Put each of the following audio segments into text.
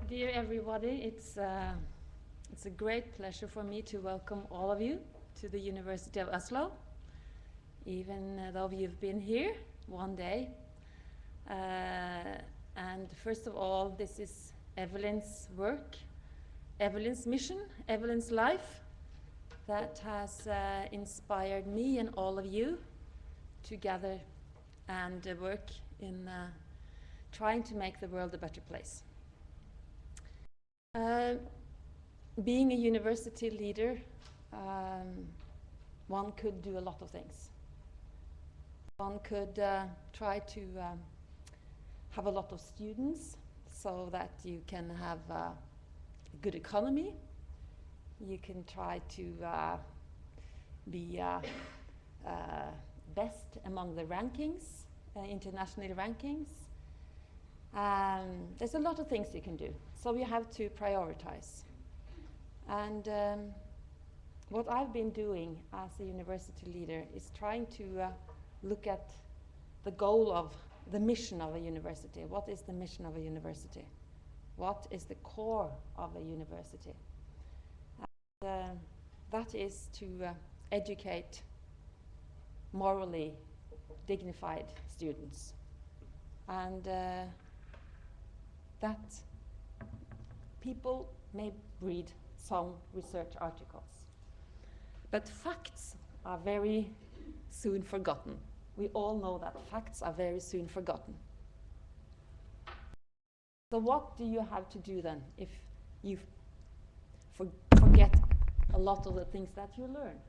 Dear everybody, it's a great pleasure for me to welcome all of you to the University of Oslo, even though you've been here one day. And first of all, this is Evelyn's work, Evelyn's mission, Evelyn's life that has inspired me and all of you to gather and work in trying to make the world a better place. Being a university leader, one could do a lot of things. One could try to have a lot of students so that you can have a good economy. You can try to be best among the rankings, international rankings. There's a lot of things you can do, so you have to prioritize. And what I've been doing as a university leader is trying to look at the goal of the mission of a university. What is the mission of a university? What is the core of a university? And that is to educate morally dignified students. And that people may read some research articles, but facts are very soon forgotten. We all know that facts are very soon forgotten. So what do you have to do then if you forget a lot of the things that you learn?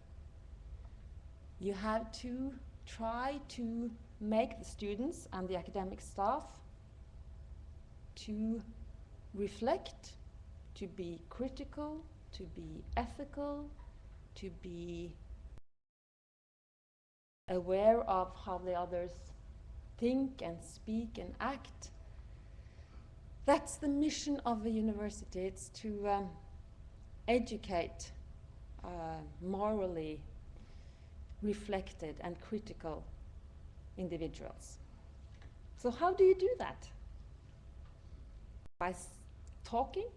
You have to try to make the students and the academic staff to reflect, to be critical, to be ethical, to be aware of how the others think and speak and act. That's the mission of a university. It's to educate morally reflected and critical individuals. So how do you do that? By talking?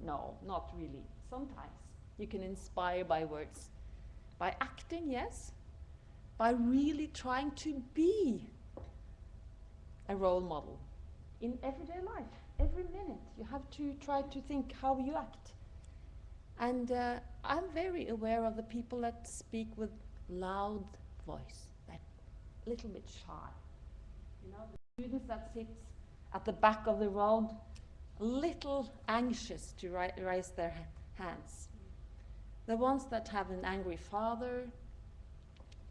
No, not really. Sometimes you can inspire by words. By acting, yes. By really trying to be a role model in everyday life. Every minute you have to try to think how you act. And I'm very aware of the people that speak with loud voice, that little bit shy. You know, the students that sit at the back of the road, a little anxious to raise their hands. The ones that have an angry father,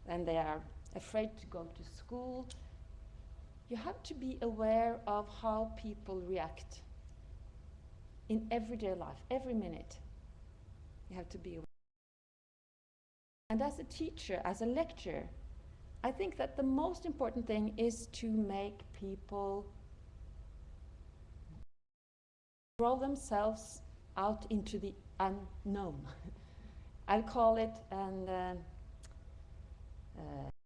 and they are afraid to go to school. You have to be aware of how people react in everyday life, every minute. You have to be aware. And as a teacher, as a lecturer, I think that the most important thing is to make people throw themselves out into the unknown. I'll call it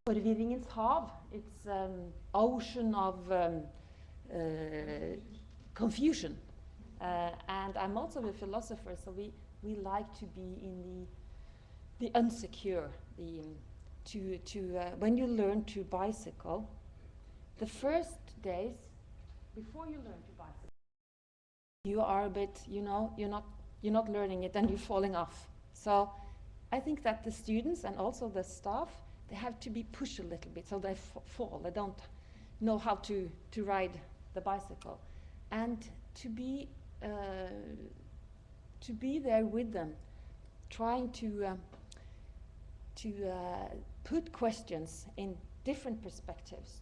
forvirringens hav. It's ocean of confusion. And I'm also a philosopher, so we like to be in the unsecure. When you learn to bicycle, the first days before you learn to bicycle, you are a bit, you know, you're not learning it and you're falling off. So I think that the students and also the staff, they have to be pushed a little bit so they fall. They don't know how to ride the bicycle, and to be there with them, trying to put questions in different perspectives,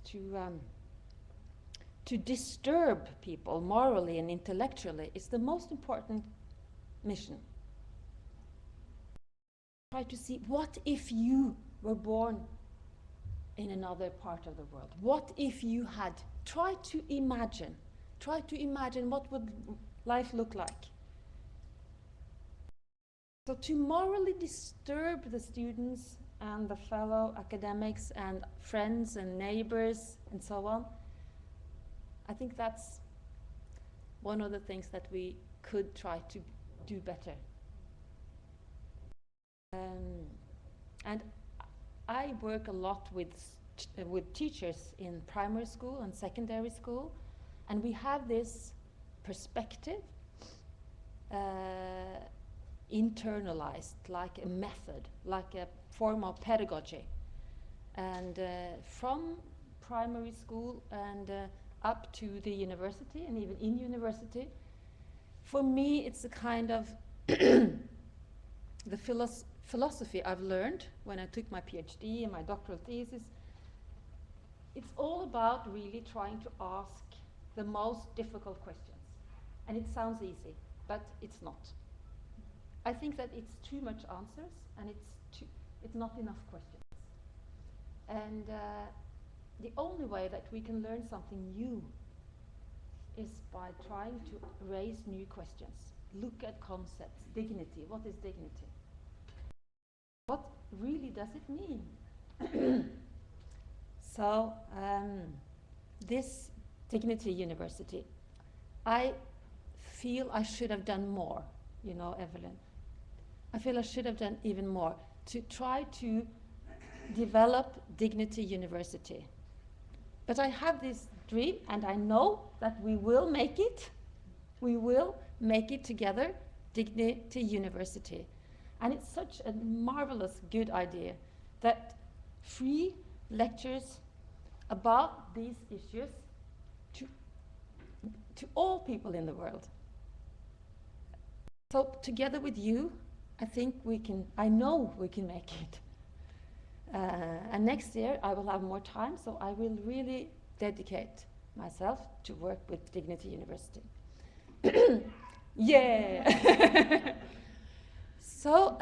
to disturb people morally and intellectually is the most important mission. Try to see, what if you were born in another part of the world? What if you had, try to imagine what would life look like. So to morally disturb the students and the fellow academics and friends and neighbors and so on, I think that's one of the things that we could try to do better. And I work a lot with teachers in primary school and secondary school, and we have this perspective internalized, like a method, like a form of pedagogy. And from primary school and up to the university, and even in university, for me it's a kind of the philosophy I've learned when I took my PhD and my doctoral thesis. It's all about really trying to ask the most difficult questions. And it sounds easy, but it's not. I think that it's too much answers, and it's not enough questions. And the only way that we can learn something new is by trying to raise new questions. Look at concepts. Dignity. What is dignity? What really does it mean? So, this Dignity University, I feel I should have done more, you know, Evelyn. I feel I should have done even more to try to develop Dignity University. But I have this dream, and I know that we will make it. We will make it together, Dignity University. And it's such a marvelous, good idea that free lectures about these issues to all people in the world. So together with you, I know we can make it. And next year I will have more time, so I will really dedicate myself to work with Dignity University. Yeah! So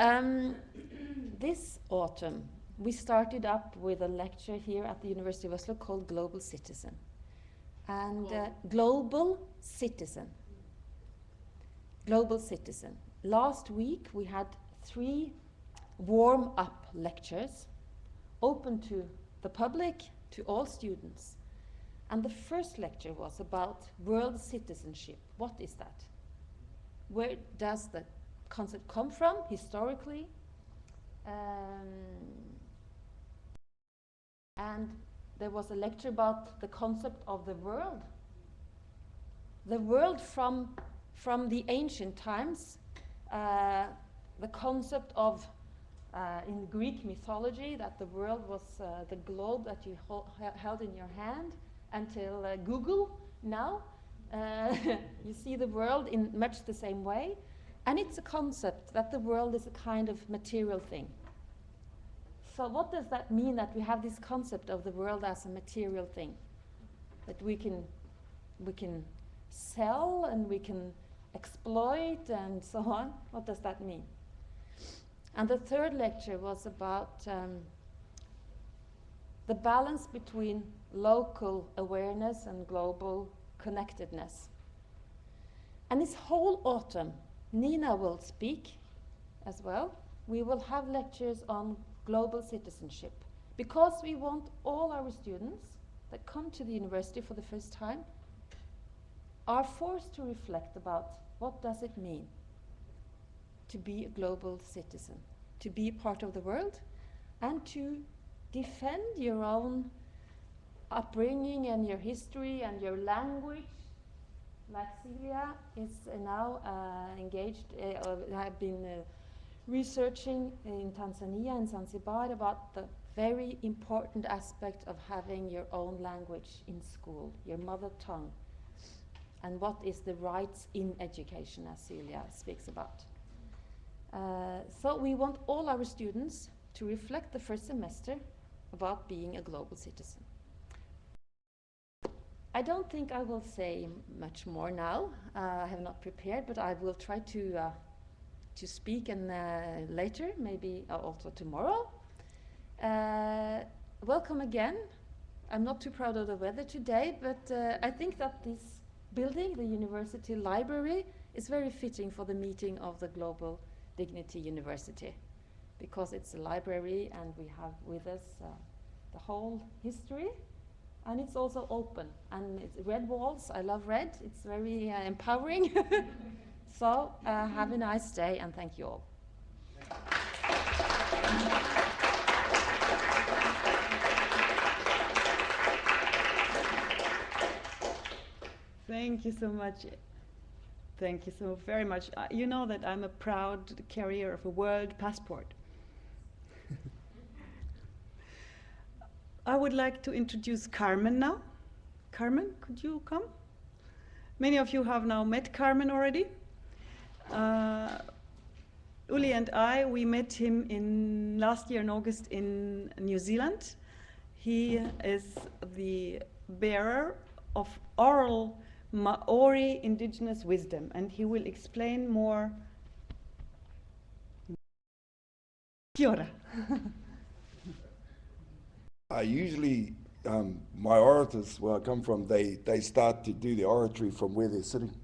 this autumn we started up with a lecture here at the University of Oslo called Global Citizen. And Global Citizen. Global Citizen. Last week we had 3 warm-up lectures open to the public, to all students. And the first lecture was about world citizenship. What is that? Where does the concept come from historically? And there was a lecture about the concept of the world. The world from the ancient times, the concept of, in Greek mythology, that the world was the globe that you held in your hand, until Google now. You see the world in much the same way. And it's a concept that the world is a kind of material thing. So what does that mean, that we have this concept of the world as a material thing? That we can sell and we can exploit and so on? What does that mean? And the third lecture was about the balance between local awareness and global connectedness. And this whole autumn, Nina will speak as well. We will have lectures on global citizenship, because we want all our students that come to the university for the first time are forced to reflect about what does it mean to be a global citizen, to be a part of the world, and to defend your own upbringing and your history and your language. Like Celia is now engaged, have been researching in Tanzania and Zanzibar about the very important aspect of having your own language in school, your mother tongue, and what is the rights in education, as Celia speaks about. So we want all our students to reflect the first semester about being a global citizen. I don't think I will say much more now. I have not prepared, but I will try to speak and later, maybe also tomorrow. Welcome again. I'm not too proud of the weather today, but I think that this building, the University Library, is very fitting for the meeting of the Global Dignity University, because it's a library and we have with us the whole history And it's also open, and it's red walls. I love red. It's very empowering. So have a nice day, and thank you all. Thank you so much. Thank you so very much. You know that I'm a proud carrier of a world passport. I would like to introduce Carmen now. Carmen, could you come? Many of you have now met Carmen already. Uli and I, we met him in last year in August in New Zealand. He is the bearer of oral Maori indigenous wisdom, and he will explain more. Kia ora. Usually, my orators, where I come from, they start to do the oratory from where they're sitting,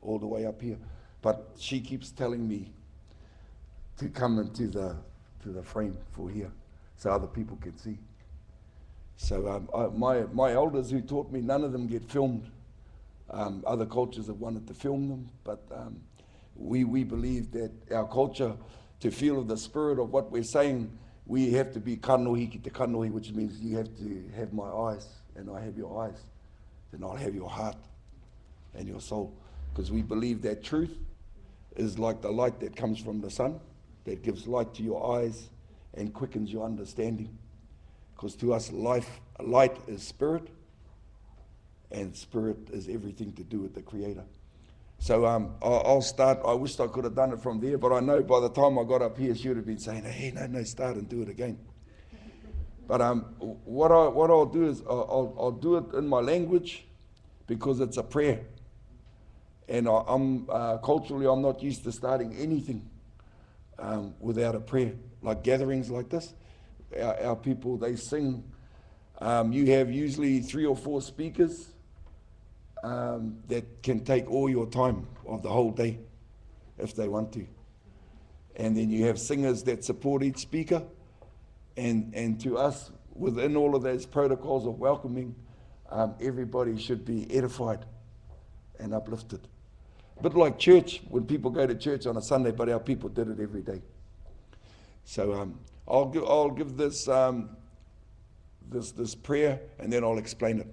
all the way up here. But she keeps telling me to come into the frame for here, so other people can see. So my elders who taught me, none of them get filmed. Other cultures have wanted to film them, but we believe that our culture, to feel the spirit of what we're saying, we have to be kanohi ki te kanohi, which means you have to have my eyes, and I have your eyes, then I'll have your heart and your soul. Because we believe that truth is like the light that comes from the sun, that gives light to your eyes and quickens your understanding. Because to us, light is spirit, and spirit is everything to do with the Creator. So I'll start. I wish I could have done it from there, but I know by the time I got up here, she would have been saying, hey, no, start and do it again. But what I'll do is I'll do it in my language, because it's a prayer. And I'm culturally, I'm not used to starting anything without a prayer. Like gatherings like this, our people, they sing. You have usually 3 or 4 speakers that can take all your time of the whole day if they want to. And then you have singers that support each speaker. And to us, within all of those protocols of welcoming, everybody should be edified and uplifted. A bit like church, when people go to church on a Sunday, but our people did it every day. So I'll give this this prayer, and then I'll explain it.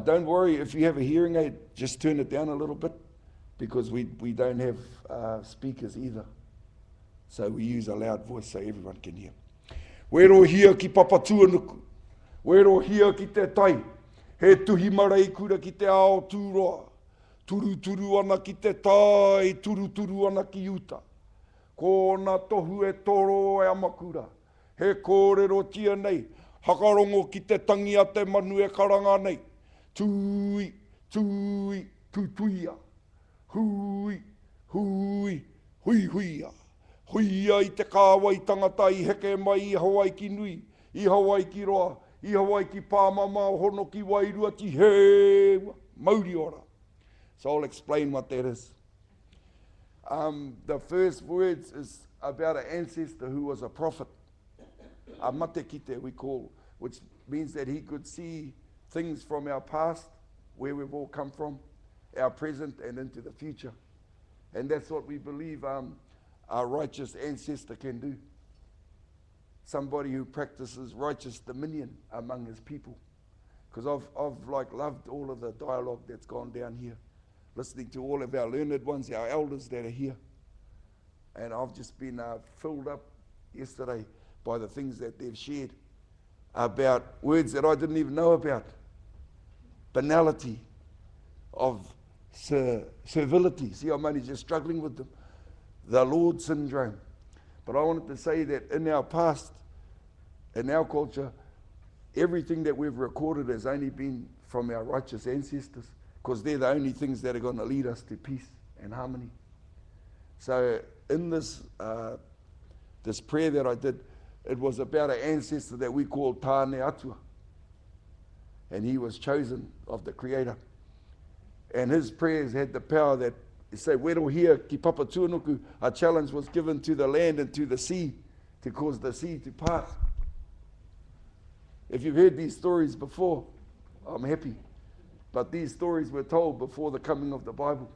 Don't worry if you have a hearing aid, just turn it down a little bit, because we don't have speakers either. So we use a loud voice so everyone can hear. Wero hia ki papa tuanuku, wero hia ki te tai, he tuhi marei kura ki te ao tūroa, turu ana ki te tai, turu ana ki uta. Ko na tohu e toro e amakura, he kōrero tia nei, hakarongo ki te tangi a te manu e karanga nei. Tui, tutuia, hui, huia. Huia i te kāwai tangata i heke mai i Hawaii ki nui, i Hawaii ki roa, i Hawaii ki pāmama o hono ki wairua ti he mauri ora. So I'll explain what that is. The first words is about an ancestor who was a prophet. A matekite we call, which means that he could see things from our past, where we've all come from, our present and into the future. And that's what we believe our righteous ancestor can do. Somebody who practices righteous dominion among his people. Because I've loved all of the dialogue that's gone down here, listening to all of our learned ones, our elders that are here. And I've just been filled up yesterday by the things that they've shared about words that I didn't even know about. Banality of servility. See, I'm only just struggling with them. The Lord syndrome. But I wanted to say that in our past, in our culture, everything that we've recorded has only been from our righteous ancestors, because they're the only things that are going to lead us to peace and harmony. So in this this prayer that I did, it was about an ancestor that we call Tāne Atua. And he was chosen of the Creator. And his prayers had the power that, you say, wero hia ki papa tuanuku, a challenge was given to the land and to the sea to cause the sea to part. If you've heard these stories before, I'm happy. But these stories were told before the coming of the Bible.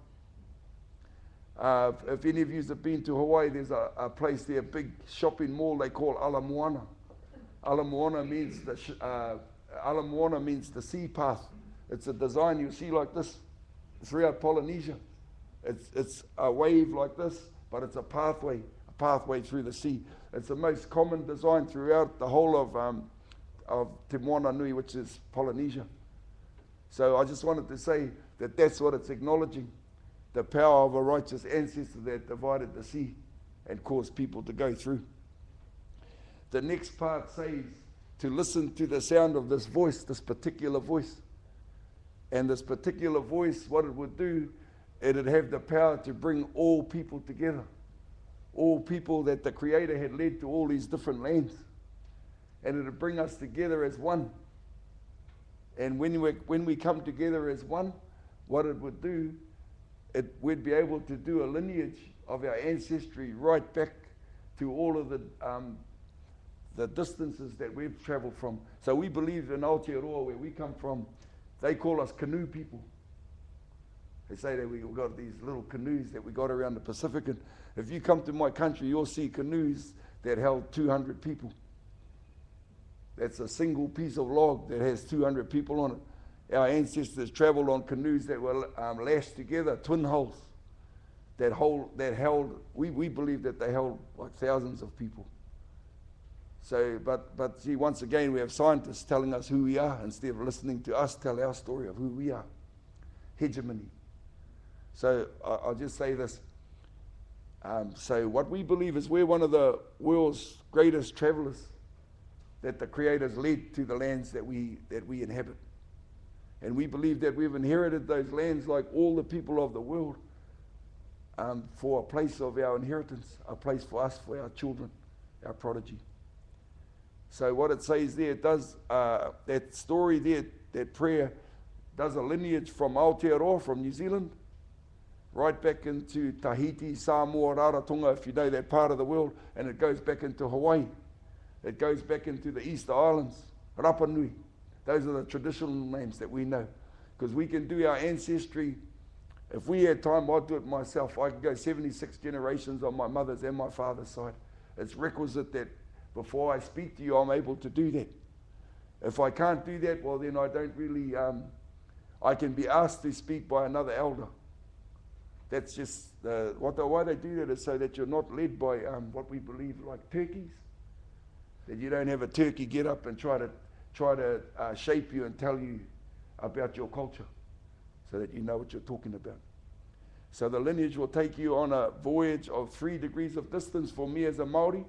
If any of you have been to Hawaii, there's a place there, a big shopping mall they call Ala Moana. Ala Moana means the sea path. It's a design you see like this throughout Polynesia. It's a wave like this, but it's a pathway through the sea. It's the most common design throughout the whole of Te Moana Nui, which is Polynesia. So I just wanted to say that that's what it's acknowledging. The power of a righteous ancestor that divided the sea and caused people to go through. The next part says to listen to the sound of this voice, this particular voice. And this particular voice, what it would do, it'd have the power to bring all people together. All people that the Creator had led to all these different lands. And it'd bring us together as one. And when we come together as one, what it would do, we'd be able to do a lineage of our ancestry right back to all of the distances that we've traveled from. So we believe in Aotearoa, where we come from, they call us canoe people. They say that we've got these little canoes that we got around the Pacific. And if you come to my country, you'll see canoes that held 200 people. That's a single piece of log that has 200 people on it. Our ancestors traveled on canoes that were lashed together, twin hulls, that held, we believe that they held like thousands of people. So, but see, once again, we have scientists telling us who we are instead of listening to us tell our story of who we are. Hegemony. So I'll just say this. So what we believe is we're one of the world's greatest travelers that the Creator's led to the lands that we inhabit. And we believe that we've inherited those lands like all the people of the world for a place of our inheritance, a place for us, for our children, our prodigy. So what it says there, it does, that story there, that prayer, does a lineage from Aotearoa, from New Zealand, right back into Tahiti, Samoa, Rarotonga, if you know that part of the world, and it goes back into Hawaii. It goes back into the Easter Islands, Rapa Nui. Those are the traditional names that we know. Because we can do our ancestry. If we had time, I'd do it myself. I could go 76 generations on my mother's and my father's side. It's requisite that before I speak to you, I'm able to do that. If I can't do that, well, then I don't really, I can be asked to speak by another elder. That's just, why they do that is so that you're not led by what we believe like turkeys. That you don't have a turkey get up and try to shape you and tell you about your culture so that you know what you're talking about. So the lineage will take you on a voyage of 3 degrees of distance for me as a Maori,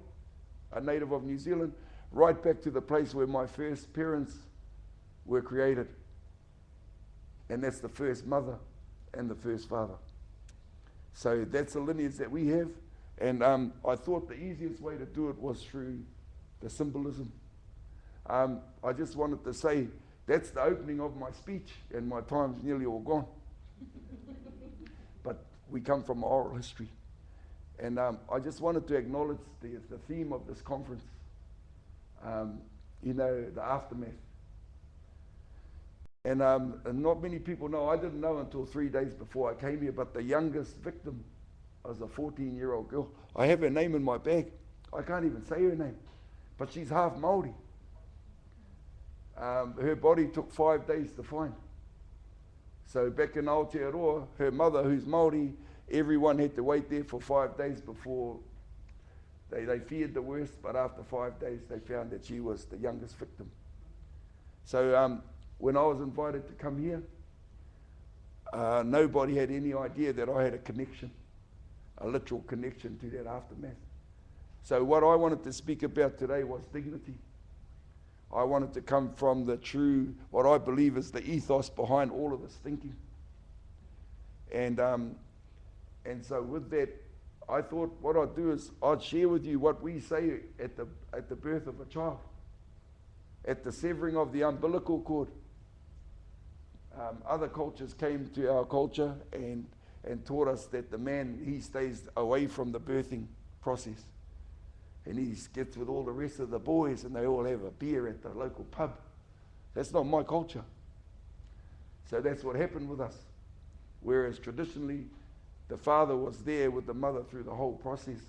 a native of New Zealand, right back to the place where my first parents were created. And that's the first mother and the first father. So that's the lineage that we have. And I thought the easiest way to do it was through the symbolism. I just wanted to say that's the opening of my speech, and my time's nearly all gone. But we come from oral history. And I just wanted to acknowledge the theme of this conference, the aftermath. And not many people know, I didn't know until 3 days before I came here, but the youngest victim was a 14-year-old girl. I have her name in my bag. I can't even say her name, but she's half Maori. Her body took 5 days to find. So back in Aotearoa, her mother, who's Maori, everyone had to wait there for 5 days before they feared the worst, but after 5 days they found that she was the youngest victim. So when I was invited to come here, nobody had any idea that I had a connection, a literal connection to that aftermath. So what I wanted to speak about today was dignity. I wanted to come from the true, what I believe is the ethos behind all of this thinking. And so with that, I thought what I'd do is I'd share with you what we say at the birth of a child, at the severing of the umbilical cord. Other cultures came to our culture and taught us that the man, he stays away from the birthing process. And he gets with all the rest of the boys and they all have a beer at the local pub. That's not my culture. So that's what happened with us. Whereas traditionally, the father was there with the mother through the whole process.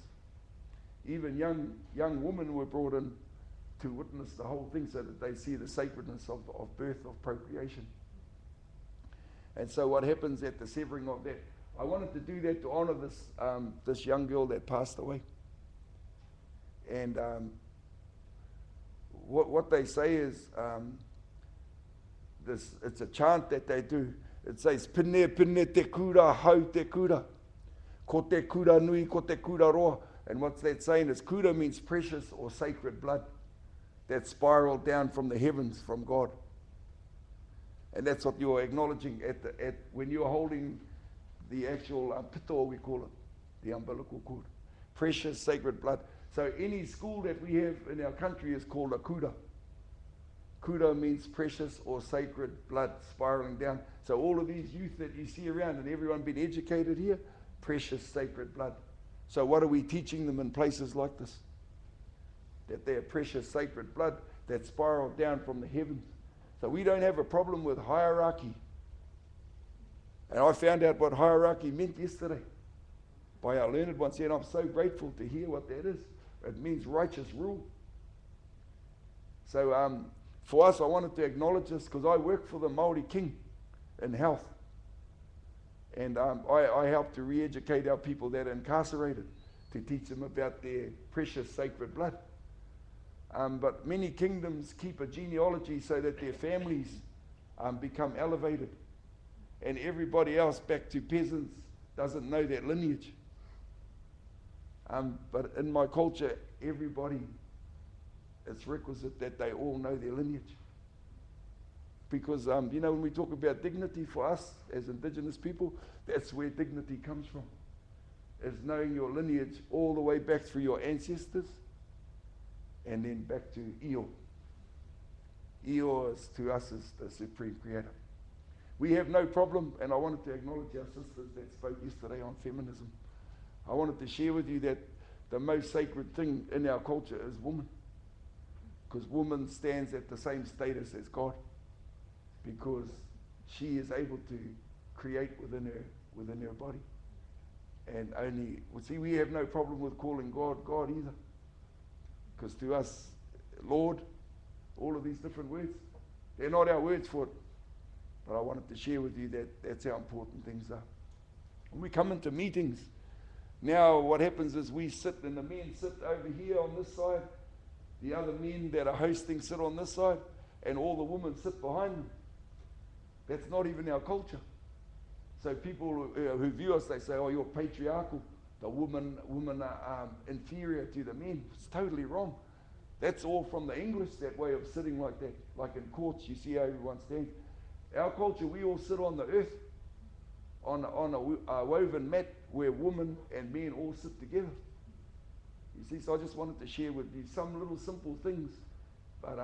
Even young women were brought in to witness the whole thing so that they see the sacredness of birth, of procreation. And so what happens at the severing of that, I wanted to do that to honor this young girl that passed away. And what they say is, it's a chant that they do. It says, Pine pine te kura, hau te kura. Ko te kura nui, ko te kura roa. And what's that saying is, kura means precious or sacred blood that spiraled down from the heavens from God. And that's what you're acknowledging when you're holding the actual pito, we call it, the umbilical cord. Precious sacred blood. So any school that we have in our country is called a kura. Kura means precious or sacred blood spiraling down. So all of these youth that you see around and everyone being educated here, precious sacred blood. So what are we teaching them in places like this? That they're precious sacred blood that spiraled down from the heavens. So we don't have a problem with hierarchy. And I found out what hierarchy meant yesterday by our learned ones here, and I'm so grateful to hear what that is. It means righteous rule. So for us, I wanted to acknowledge this because I work for the Maori king in health. And I help to re-educate our people that are incarcerated to teach them about their precious sacred blood. But many kingdoms keep a genealogy so that their families become elevated. And everybody else, back to peasants, doesn't know that lineage. But in my culture, everybody, it's requisite that they all know their lineage. Because, when we talk about dignity for us as Indigenous people, that's where dignity comes from. Is knowing your lineage all the way back through your ancestors and then back to Io. Io is, to us, is the supreme creator. We have no problem, and I wanted to acknowledge our sisters that spoke yesterday on feminism. I wanted to share with you that the most sacred thing in our culture is woman. Because woman stands at the same status as God. Because she is able to create within her body. And we have no problem with calling God God either. Because to us, Lord, all of these different words, they're not our words for it. But I wanted to share with you that that's how important things are. When we come into meetings, now what happens is we sit, and the men sit over here on this side, the other men that are hosting sit on this side, and all the women sit behind them. That's not even our culture. So people who view us, they say, oh, you're patriarchal. The women are inferior to the men. It's totally wrong. That's all from the English, that way of sitting like that. Like in courts, you see how everyone stands. Our culture, we all sit on the earth, on a woven mat where women and men all sit together. You see, so I just wanted to share with you some little simple things, but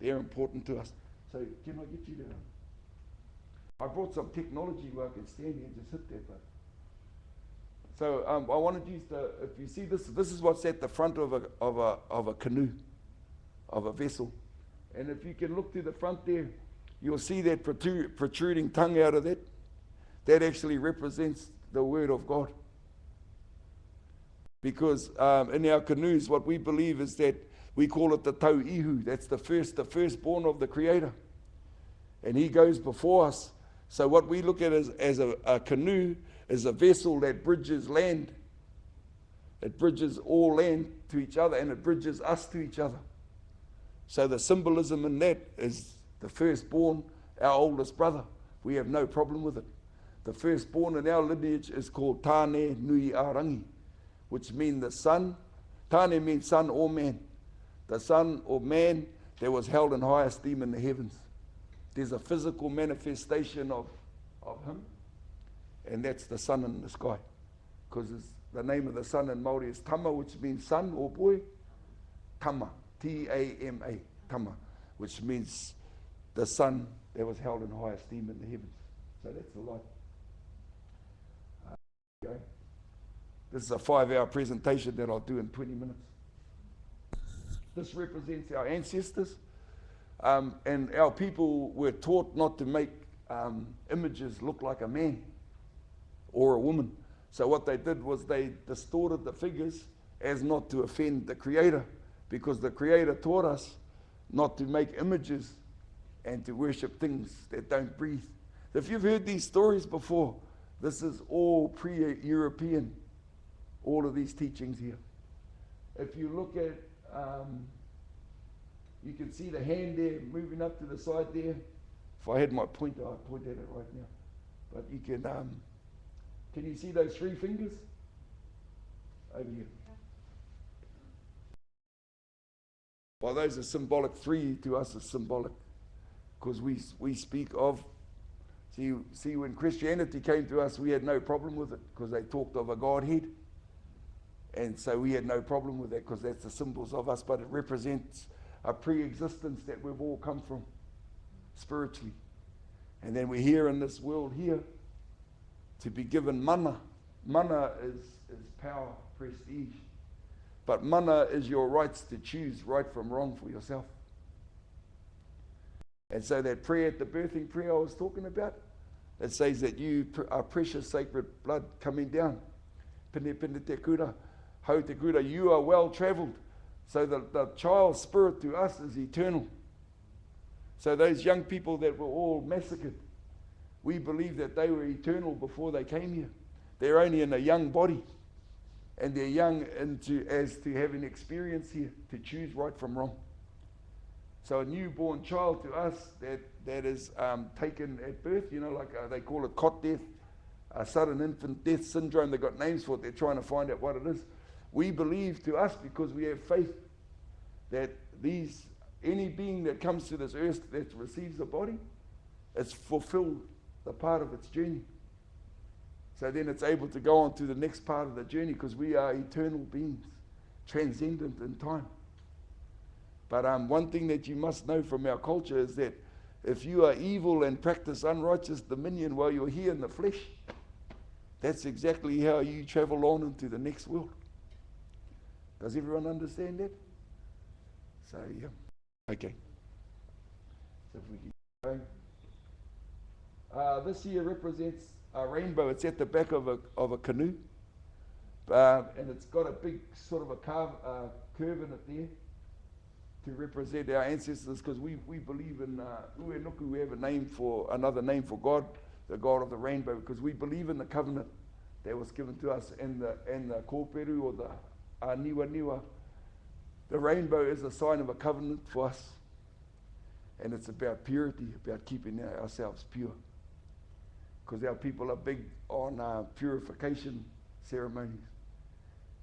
they're important to us. So can I get you to... I brought some technology where I can stand here and just hit that button. So I wanted you to, if you see this is what's at the front of a canoe, of a vessel. And if you can look to the front there, you'll see that protruding tongue out of that. That actually represents the word of God. Because in our canoes, what we believe is that we call it the tau ihu. That's the firstborn of the Creator. And he goes before us. So what we look at as a canoe is a vessel that bridges land. It bridges all land to each other, and it bridges us to each other. So the symbolism in that is the firstborn, our oldest brother. We have no problem with it. The firstborn in our lineage is called Tāne Nui Arangi, which means the son. Tāne means son or man. The son or man that was held in high esteem in the heavens. There's a physical manifestation of him, and that's the sun in the sky. Because the name of the sun in Maori is Tama, which means son or boy. Tama, T-A-M-A, Tama, which means the sun that was held in high esteem in the heavens. So that's the light. Okay. This is a 5-hour presentation that I'll do in 20 minutes. This represents our ancestors. And our people were taught not to make images look like a man or a woman. So what they did was they distorted the figures as not to offend the Creator, because the Creator taught us not to make images and to worship things that don't breathe. If you've heard these stories before, this is all pre-European, all of these teachings here. If you look at, you can see the hand there moving up to the side there. If I had my pointer, I'd point at it right now. But you can you see those 3 fingers? Over here. Well, those are symbolic. 3 to us is symbolic, because we speak of, see, when Christianity came to us, we had no problem with it, because they talked of a Godhead. And so we had no problem with that, because that's the symbols of us, but it represents a pre-existence that we've all come from spiritually. And then we're here in this world here to be given mana. Mana is power, prestige. But mana is your rights to choose right from wrong for yourself. And so that prayer at the birthing prayer I was talking about, it says that you are precious sacred blood coming down. Pene pene te kura, hau te kura, you are well travelled. So the child's spirit to us is eternal. So those young people that were all massacred, we believe that they were eternal before they came here. They're only in a young body. And they're young as to having experience here, to choose right from wrong. So a newborn child to us that is taken at birth, they call it cot death, sudden infant death syndrome. They've got names for it. They're trying to find out what it is. We believe to us, because we have faith, that any being that comes to this earth that receives a body, it's fulfilled the part of its journey. So then it's able to go on to the next part of the journey, because we are eternal beings, transcendent in time. But one thing that you must know from our culture is that if you are evil and practice unrighteous dominion while you're here in the flesh, that's exactly how you travel on into the next world. Does everyone understand that? So, yeah. Okay. So if we keep going. This here represents a rainbow. It's at the back of a canoe. And it's got a big sort of a curve in it there to represent our ancestors, because we believe in Uenuku. We have another name for God, the God of the rainbow, because we believe in the covenant that was given to us, and the kōperu, or the niwa. The rainbow is a sign of a covenant for us, and it's about purity, about keeping ourselves pure, because our people are big on purification ceremonies,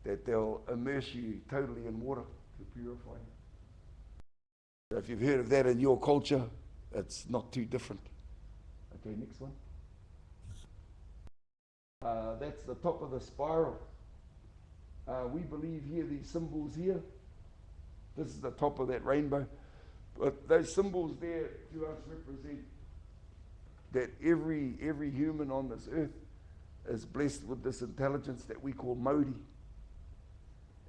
that they'll immerse you totally in water to purify you. So if you've heard of that in your culture, it's not too different. Okay, next one. That's the top of the spiral. We believe here, these symbols here, this is the top of that rainbow. But those symbols there to us represent that every human on this earth is blessed with this intelligence that we call Maori.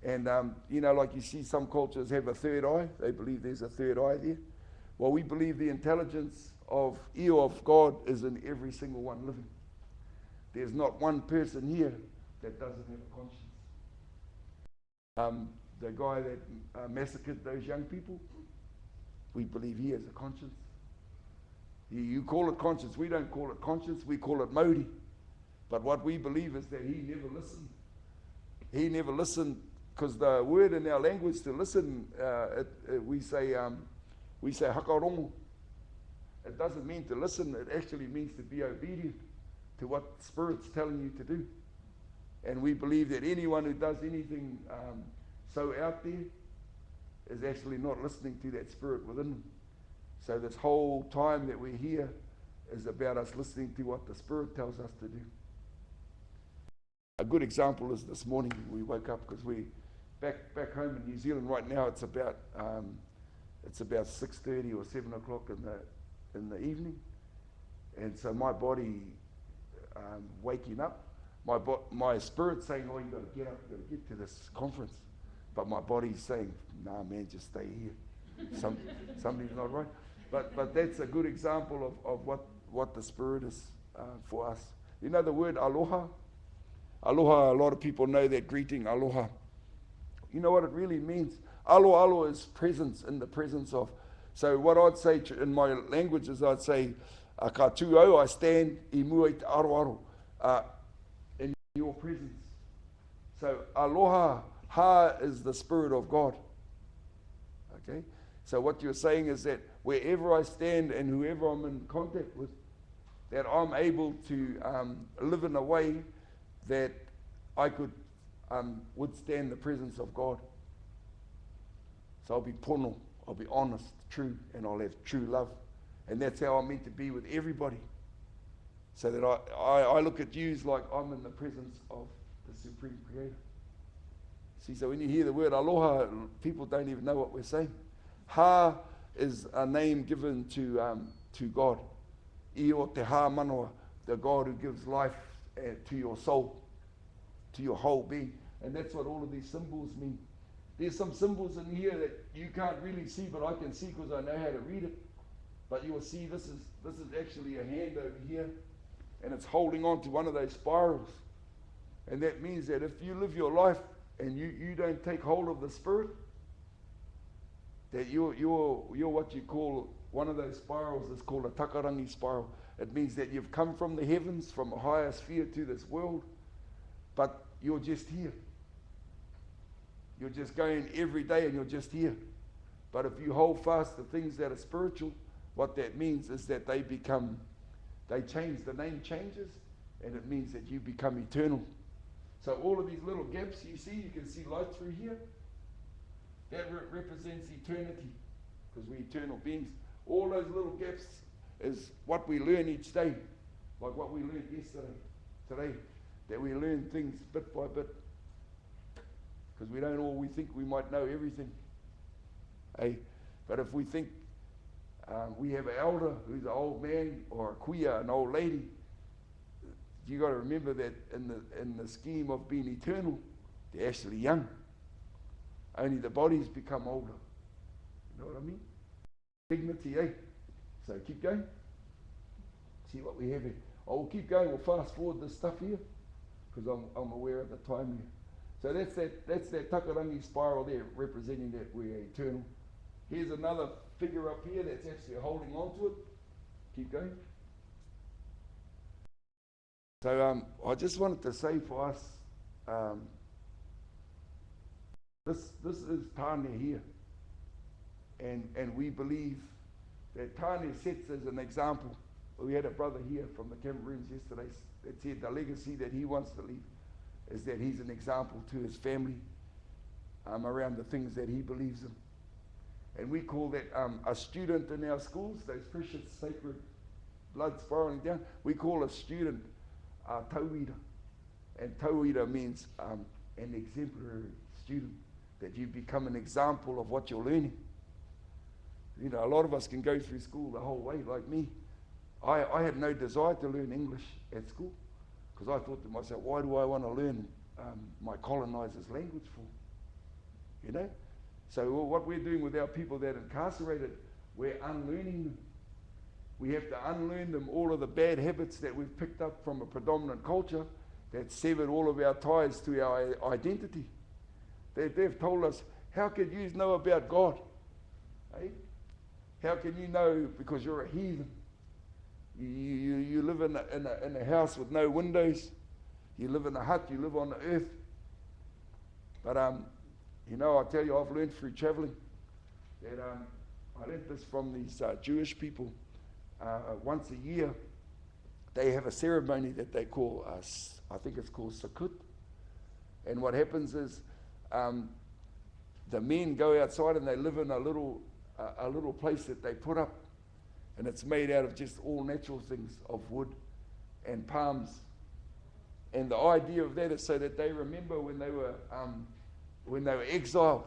And, like you see some cultures have a third eye. They believe there's a third eye there. Well, we believe the intelligence of God is in every single one living. There's not one person here that doesn't have a conscience. The guy that massacred those young people, we believe he has a conscience. You call it conscience. We don't call it conscience. We call it Maori. But what we believe is that he never listened. He never listened, because the word in our language to listen, we say hakarongo. It doesn't mean to listen. It actually means to be obedient to what Spirit's telling you to do. And we believe that anyone who does anything so out there is actually not listening to that Spirit within them. So this whole time that we're here is about us listening to what the Spirit tells us to do. A good example is this morning we woke up, because we back home in New Zealand right now. It's about 6:30 or 7 o'clock in the evening, and so my body waking up, my spirit saying, "Oh, you got to get up, you got to get to this conference," but my body's saying, nah, man, just stay here. Something's not right. But that's a good example of what the Spirit is for us. You know the word aloha? Aloha, a lot of people know that greeting, aloha. You know what it really means? Alo is presence, in the presence of. So what I'd say in my language is I'd say, ka tūau, I stand I mua I te aro in your presence. So aloha, ha is the Spirit of God. Okay? So what you're saying is that wherever I stand and whoever I'm in contact with, that I'm able to live in a way that I could withstand the presence of God. So I'll be pono, I'll be honest, true, and I'll have true love. And that's how I'm meant to be with everybody. So that I look at you like I'm in the presence of the Supreme Creator. See, so when you hear the word aloha, people don't even know what we're saying. Ha is a name given to God. I o te ha manoa, the God who gives life to your soul, to your whole being. And that's what all of these symbols mean. There's some symbols in here that you can't really see, but I can see because I know how to read it. But you will see this is actually a hand over here, and it's holding on to one of those spirals. And that means that if you live your life and you don't take hold of the Spirit, that you're what you call, one of those spirals is called a takarangi spiral. It means that you've come from the heavens, from a higher sphere to this world, but you're just here. You're just going every day and you're just here. But if you hold fast to things that are spiritual, what that means is that they change, the name changes, and it means that you become eternal. So all of these little gaps you see, you can see light through here. That represents eternity, because we're eternal beings. All those little gaps is what we learn each day, like what we learned yesterday, today, that we learn things bit by bit, because we think we might know everything. But if we think we have an elder who's an old man, or a kuia, an old lady, you got to remember that in the scheme of being eternal, they're actually young. Only the bodies become older. You know what I mean? Dignity, eh? So keep going. See what we have here. We'll keep going. We'll fast forward this stuff here, because I'm aware of the time here. So that's that takarangi spiral there, representing that we're eternal. Here's another figure up here that's actually holding on to it. Keep going. So I just wanted to say for us, this is Tāne here. And we believe that Tāne sets as an example. We had a brother here from the Cameroons yesterday that said the legacy that he wants to leave is that he's an example to his family around the things that he believes in. And we call that a student in our schools, those precious sacred blood spiraling down, we call a student tauira. And tauira means an exemplary student, that you become an example of what you're learning. You know, a lot of us can go through school the whole way, like me. I had no desire to learn English at school, because I thought to myself, why do I want to learn my colonizer's language for? You know? So what we're doing with our people that are incarcerated, we're unlearning them. We have to unlearn them all of the bad habits that we've picked up from a predominant culture that severed all of our ties to our identity. They've told us, how could you know about God? Eh? How can you know because you're a heathen? You live in a house with no windows. You live in a hut. You live on the earth. But you know, I tell you, I've learned through traveling that I learned this from these Jewish people. Once a year, they have a ceremony that they call, I think it's called Sukkot. And what happens is the men go outside and they live in a little place that they put up. And it's made out of just all natural things of wood and palms. And the idea of that is so that they remember when they were exiled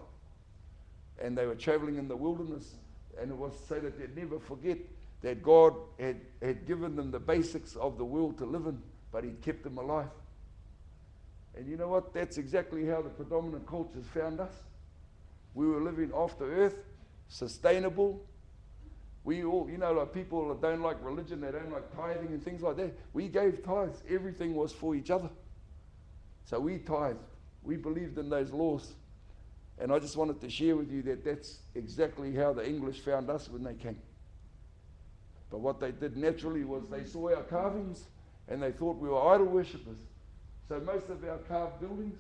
and they were traveling in the wilderness, and it was so that they'd never forget that God had given them the basics of the world to live in, but He'd kept them alive. And you know what? That's exactly how the predominant cultures found us. We were living off the earth, sustainable. We all, like people that don't like religion, they don't like tithing and things like that. We gave tithes. Everything was for each other. So we tithed. We believed in those laws. And I just wanted to share with you that that's exactly how the English found us when they came. But what they did naturally was they saw our carvings and they thought we were idol worshippers. So most of our carved buildings,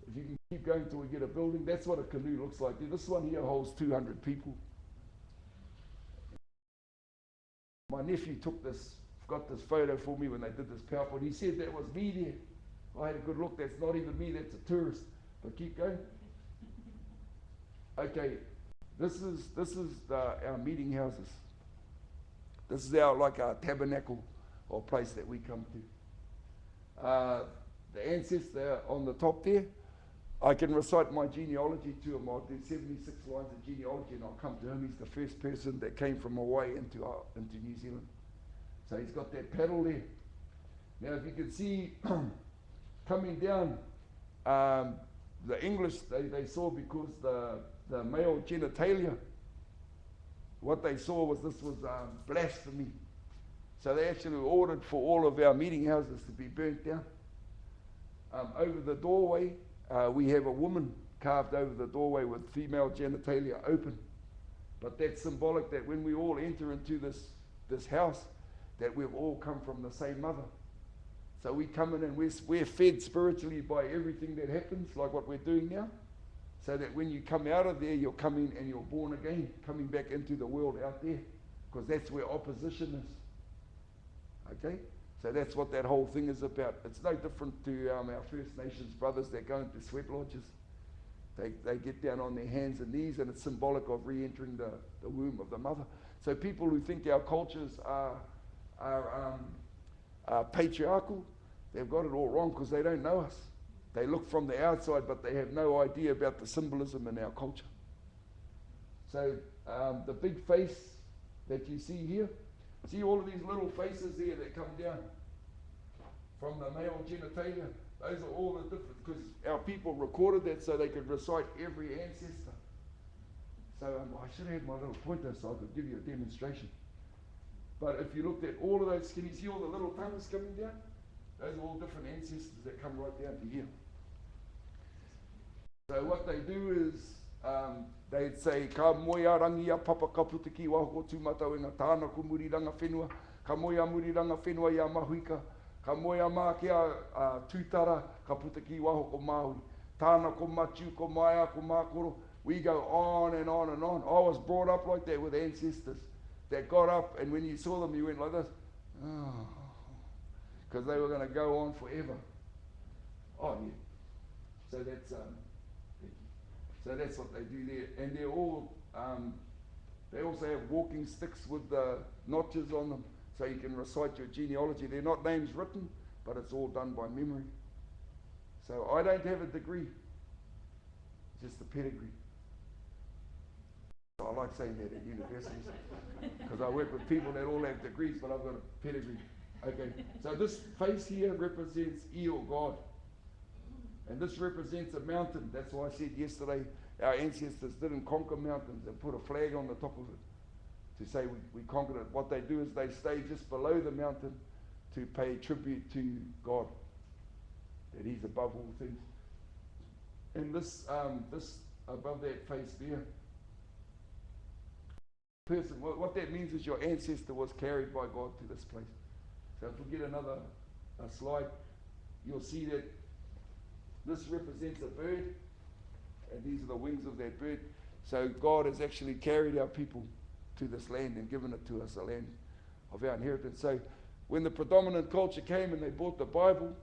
if you can keep going till we get a building, that's what a canoe looks like. This one here holds 200 people. My nephew got this photo for me when they did this PowerPoint. He said that was me there. I had a good look. That's not even me. That's a tourist. But keep going. Okay, this is our meeting houses. This is our tabernacle or place that we come to. The ancestor on the top there, I can recite my genealogy to him. I'll do 76 lines of genealogy and I'll come to him. He's the first person that came from Hawaii into New Zealand. So he's got that paddle there. Now if you can see coming down, the English, they saw because the male genitalia, what they saw was this was blasphemy. So they actually ordered for all of our meeting houses to be burnt down. Over the doorway, we have a woman carved over the doorway with female genitalia open. But that's symbolic that when we all enter into this house, that we've all come from the same mother. So we come in and we're fed spiritually by everything that happens, like what we're doing now. So that when you come out of there, you're coming and you're born again, coming back into the world out there. Because that's where opposition is. Okay? So that's what that whole thing is about. It's no different to our First Nations brothers that go into sweat lodges. They get down on their hands and knees, and it's symbolic of re-entering the womb of the mother. So people who think our cultures are patriarchal, they've got it all wrong because they don't know us. They look from the outside, but they have no idea about the symbolism in our culture. So the big face that you see here, see all of these little faces there that come down from the male genitalia? Those are all the different, because our people recorded that so they could recite every ancestor. So I should have had my little pointer so I could give you a demonstration. But if you looked at all of those, can you see all the little tongues coming down? Those are all different ancestors that come right down to here. So what they do is, they'd say, ka moia rangi a papa ka putiki wa hoko tūmatau e ngā tāna ko muriranga whenua, ka moia muriranga whenua i a mahuika, ka moia mā kia tūtara ka putiki wa hoko māhui, tāna ko matiu, ko maia, ko mākoro. We go on and on and on. I was brought up like that with ancestors that got up, and when you saw them, you went like this, because they were going to go on forever. Oh yeah. So that's what they do there, and they're all. They also have walking sticks with the notches on them, so you can recite your genealogy. They're not names written, but it's all done by memory. So I don't have a degree, just a pedigree. I like saying that at universities because I work with people that all have degrees, but I've got a pedigree. Okay, so this face here represents Eo, God. And this represents a mountain. That's why I said yesterday our ancestors didn't conquer mountains and put a flag on the top of it to say we conquered it. What they do is they stay just below the mountain to pay tribute to God, that He's above all things. And this above that face there, person, what that means is your ancestor was carried by God to this place. So if we get another slide, you'll see that this represents a bird, and these are the wings of that bird. So God has actually carried our people to this land and given it to us, a land of our inheritance. So when the predominant culture came and they brought the Bible,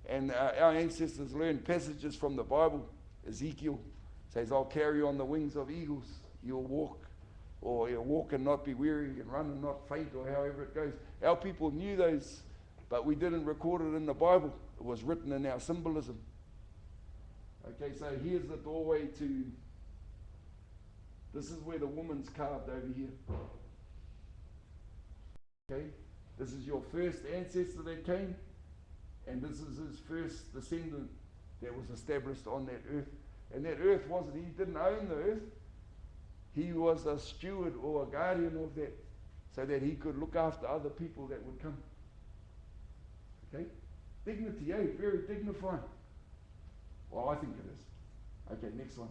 and our ancestors learned passages from the Bible, Ezekiel says, I'll carry you on the wings of eagles, you'll walk. Or you'll walk and not be weary, and run and not faint, or however it goes. Our people knew those, but we didn't record it in the Bible. It was written in our symbolism. Okay, so here's the doorway to, this is where the woman's carved over here. Okay, this is your first ancestor that came, and this is his first descendant that was established on that earth. And that earth wasn't, he didn't own the earth. He was a steward or a guardian of that, so that he could look after other people that would come. Okay? Dignity, eh? Very dignifying. Well, I think it is. Okay, next one.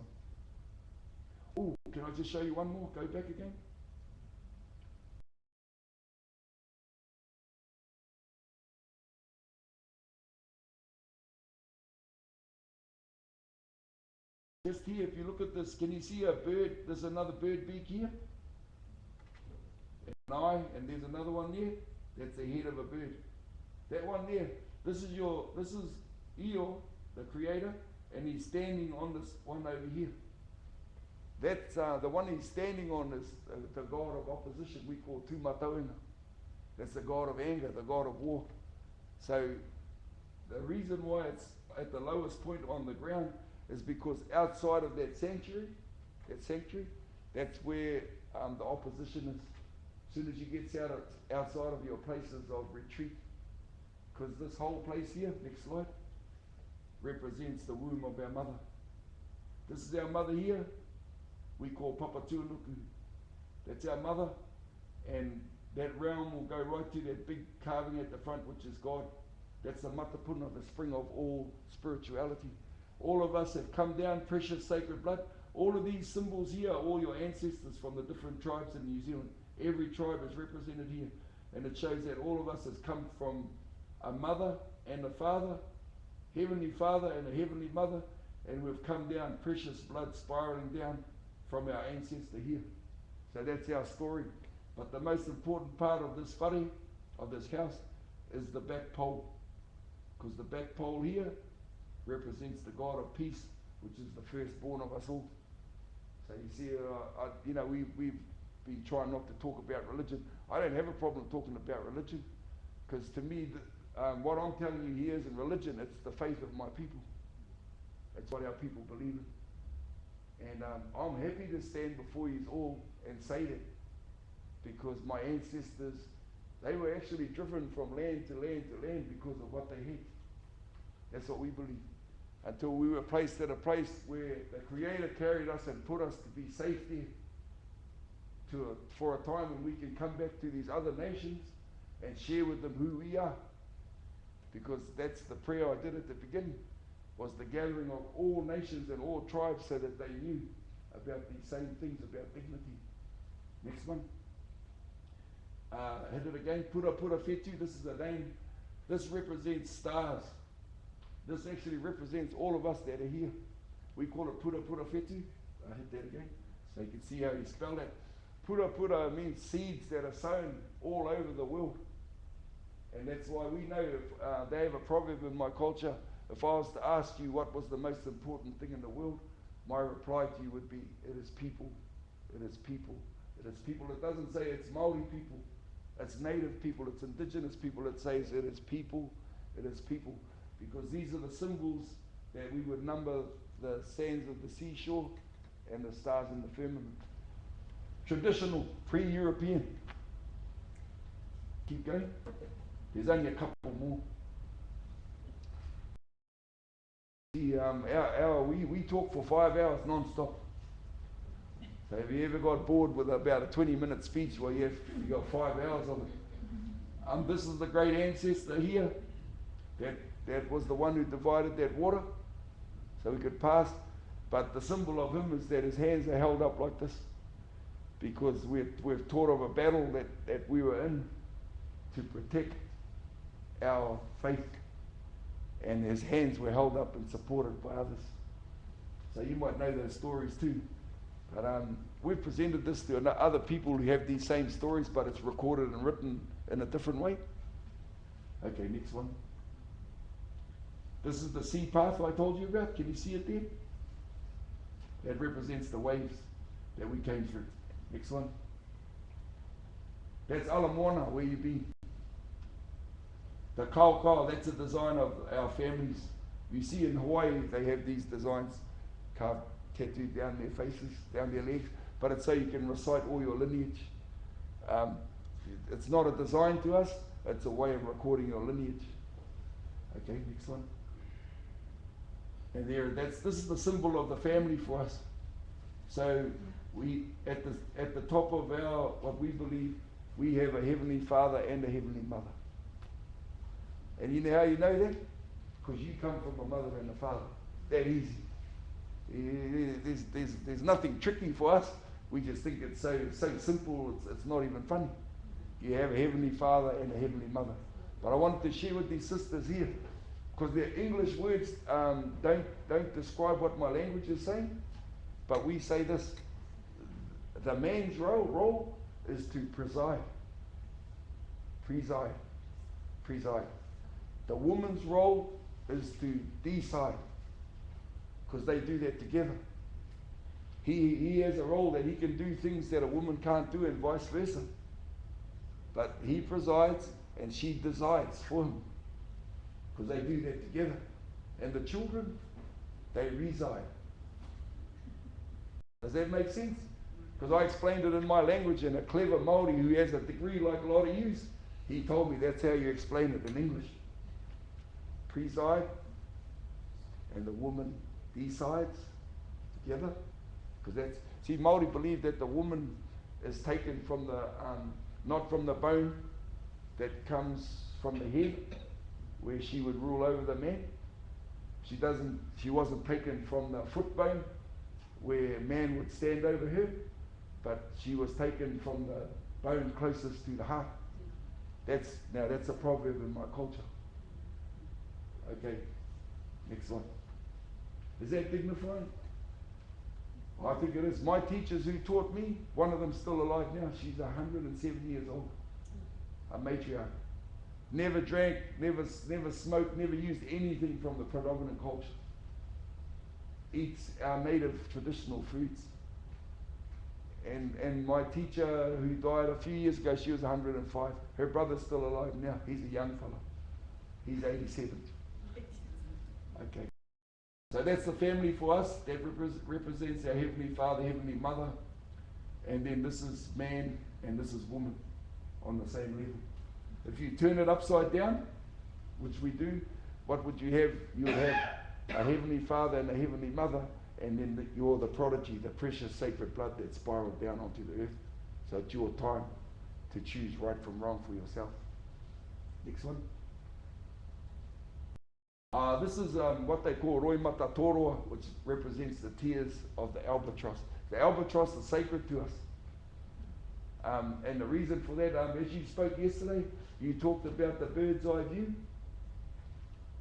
Oh, can I just show you one more? Go back again. Just here, if you look at this, can you see a bird? There's another bird beak here. An eye, and there's another one there. That's the head of a bird. That one there, this is Eo, the creator, and he's standing on this one over here. That's the one he's standing on is the god of opposition we call Tūmatauenga. That's the god of anger, the god of war. So the reason why it's at the lowest point on the ground is because outside of that sanctuary, that's where the opposition is. As soon as you get outside of your places of retreat, because this whole place here, next slide, represents the womb of our mother. This is our mother here, we call Papa Tuanuku. That's our mother, and that realm will go right to that big carving at the front, which is God. That's the matapuna, the spring of all spirituality. All of us have come down, precious sacred blood. All of these symbols here are all your ancestors from the different tribes in New Zealand. Every tribe is represented here. And it shows that all of us has come from a mother and a father, heavenly father and a heavenly mother, and we've come down, precious blood spiraling down from our ancestor here. So that's our story. But the most important part of this whare, of this house, is the back pole. Because the back pole here represents the God of peace, which is the firstborn of us all. So you see, we've been trying not to talk about religion. I don't have a problem talking about religion, because to me, what I'm telling you here isn't religion, it's the faith of my people. It's what our people believe in. And I'm happy to stand before you all and say that, because my ancestors, they were actually driven from land to land to land because of what they had. That's what we believe. Until we were placed at a place where the Creator carried us and put us to be safe there for a time when we can come back to these other nations and share with them who we are. Because that's the prayer I did at the beginning, was the gathering of all nations and all tribes so that they knew about these same things, about dignity. Next one. Hit it again. Pura Pura Whetu. This is a name. This represents stars. This actually represents all of us that are here. We call it Pura Pura Whetu. Hit that again, so you can see how you spell that. Pura Pura means seeds that are sown all over the world. And that's why we know, they have a proverb in my culture, if I was to ask you what was the most important thing in the world, my reply to you would be, it is people, it is people, it is people. It doesn't say it's Maori people, it's native people, it's indigenous people. It says it is people, it is people. Because these are the symbols that we would number the sands of the seashore and the stars in the firmament. Traditional, pre-European. Keep going. There's only a couple more. See, we talk for 5 hours non-stop. So have you ever got bored with about a 20-minute speech where you got 5 hours of it? This is the great ancestor here. That was the one who divided that water so we could pass. But the symbol of him is that his hands are held up like this, because we've taught of a battle that we were in to protect our faith, and his hands were held up and supported by others. So you might know those stories too. But we've presented this to other people who have these same stories, but it's recorded and written in a different way. Okay, next one. This is the sea path I told you about. Can you see it there? That represents the waves that we came through. Next one. That's Ala Moana, where you be. The kaukau, that's a design of our families. You see in Hawaii, they have these designs carved, tattooed down their faces, down their legs, but it's so you can recite all your lineage. It's not a design to us, it's a way of recording your lineage. Okay, next one. And this is the symbol of the family for us. So we, at the top of what we believe, we have a Heavenly Father and a Heavenly Mother. And you know how you know that? Because you come from a mother and a father. That easy. There's nothing tricky for us. We just think it's so simple, it's not even funny. You have a Heavenly Father and a Heavenly Mother. But I wanted to share with these sisters here, because their English words don't describe what my language is saying, but we say this: the man's role is to preside. The woman's role is to decide, because they do that together. He has a role that he can do things that a woman can't do, and vice versa. But he presides and she decides for him, because they do that together. And the children, they reside. Does that make sense? Because I explained it in my language, and a clever Maori who has a degree like a lot of yous, he told me that's how you explain it in English. Preside, and the woman decides together. Because see, Maori believe that the woman is taken from the, not from the bone that comes from the head, where she would rule over the man. She wasn't taken from the foot bone, where a man would stand over her, but she was taken from the bone closest to the heart. That's a proverb in my culture. Okay, next one. Is that dignifying? I think it is. My teachers who taught me, one of them's still alive now. She's 107 years old. A matriarch. Never drank, never smoked, never used anything from the predominant culture. Eats our native traditional foods. And my teacher who died a few years ago, she was 105. Her brother's still alive now. He's a young fella. He's 87. Okay. So that's the family for us. That represents our Heavenly Father, Heavenly Mother. And then this is man and this is woman on the same level. If you turn it upside down, which we do, what would you have? You would have a Heavenly Father and a Heavenly Mother, and then you're the prodigy, the precious sacred blood that spiraled down onto the earth. So it's your time to choose right from wrong for yourself. Next one. This is what they call roi mata toroa, which represents the tears of the albatross. The albatross is sacred to us. And the reason for that, as you spoke yesterday, you talked about the bird's eye view.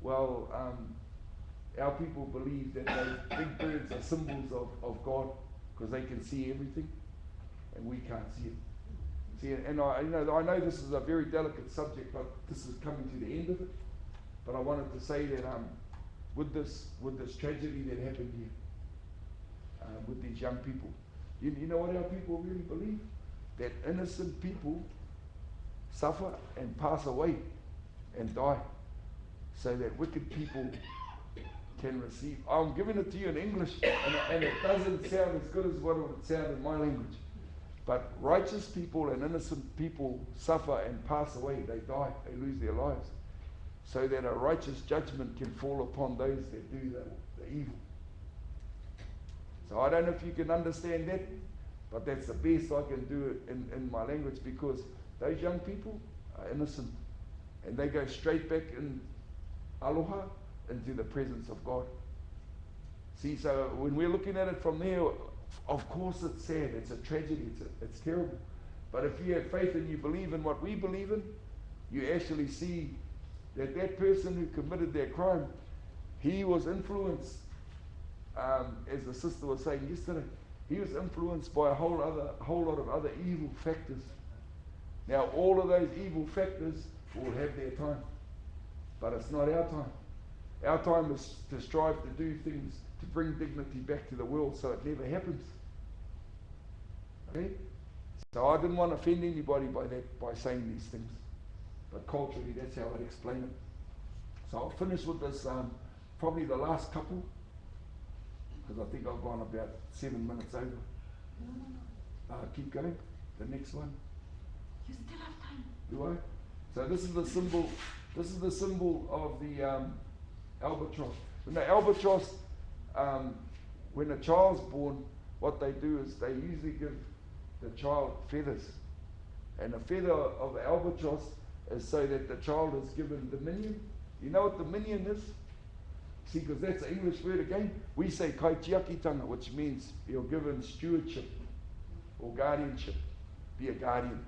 Well, our people believe that those big birds are symbols of God, because they can see everything and we can't see it. See, and I know this is a very delicate subject, but this is coming to the end of it. But I wanted to say that with this tragedy that happened here, with these young people, you know what our people really believe? That innocent people suffer and pass away and die, so that wicked people can receive. I'm giving it to you in English, and it doesn't sound as good as what it would sound in my language. But righteous people and innocent people suffer and pass away. They die, they lose their lives, so that a righteous judgment can fall upon those that do the evil. So I don't know if you can understand that, but that's the best I can do it in my language, because those young people are innocent, and they go straight back in aloha into the presence of God. See, so when we're looking at it from there, of course it's sad, it's a tragedy, it's terrible. But if you have faith and you believe in what we believe in, you actually see that person who committed that crime, he was influenced, as the sister was saying yesterday, he was influenced by a whole lot of other evil factors. Now all of those evil factors will have their time, but it's not our time. Our time is to strive to do things to bring dignity back to the world, so it never happens. Okay? So I didn't want to offend anybody by saying these things, but culturally that's how I'd explain it. So I'll finish with this, probably the last couple, because I think I've gone about 7 minutes over. Keep going. The next one. You still have time. Do I? So this is the symbol. This is the symbol of albatross. When the albatross, when a child's born, what they do is they usually give the child feathers. And the feather of the albatross is so that the child is given dominion. You know what dominion is? See, because that's an English word again. We say kaitiakitanga, which means you're given stewardship or guardianship. Be a guardian.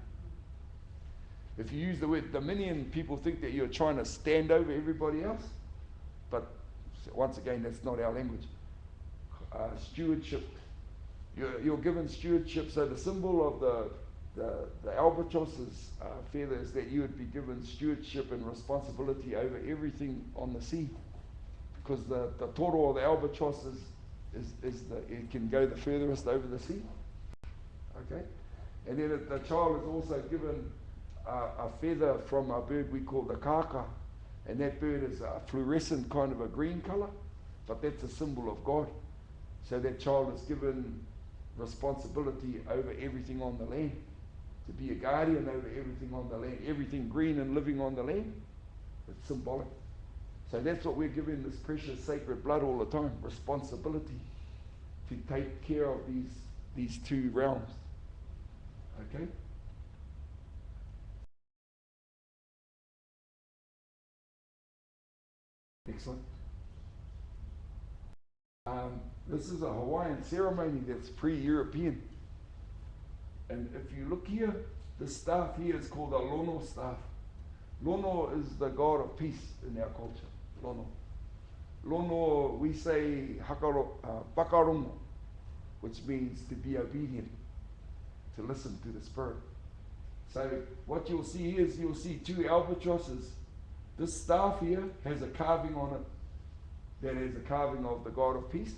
If you use the word dominion, people think that you're trying to stand over everybody else. But once again, that's not our language. Stewardship. You're given stewardship. So the symbol of the albatross's feather is that you would be given stewardship and responsibility over everything on the sea. Because the toro of the albatross it can go the furthest over the sea. Okay? And then the child is also given a feather from a bird we call the kaka. And that bird is a fluorescent kind of a green colour, but that's a symbol of God. So that child is given responsibility over everything on the land, to be a guardian over everything on the land, everything green and living on the land. It's symbolic. So that's what we're given this precious sacred blood all the time, responsibility to take care of these two realms. Okay? Excellent. This is a Hawaiian ceremony that's pre-European. And if you look here, the staff here is called a lono staff. Lono is the god of peace in our culture. Lono. Lono, we say pakarongo, which means to be obedient, to listen to the Spirit. So what you'll see here is you'll see two albatrosses. This staff here has a carving on it that is a carving of the God of peace.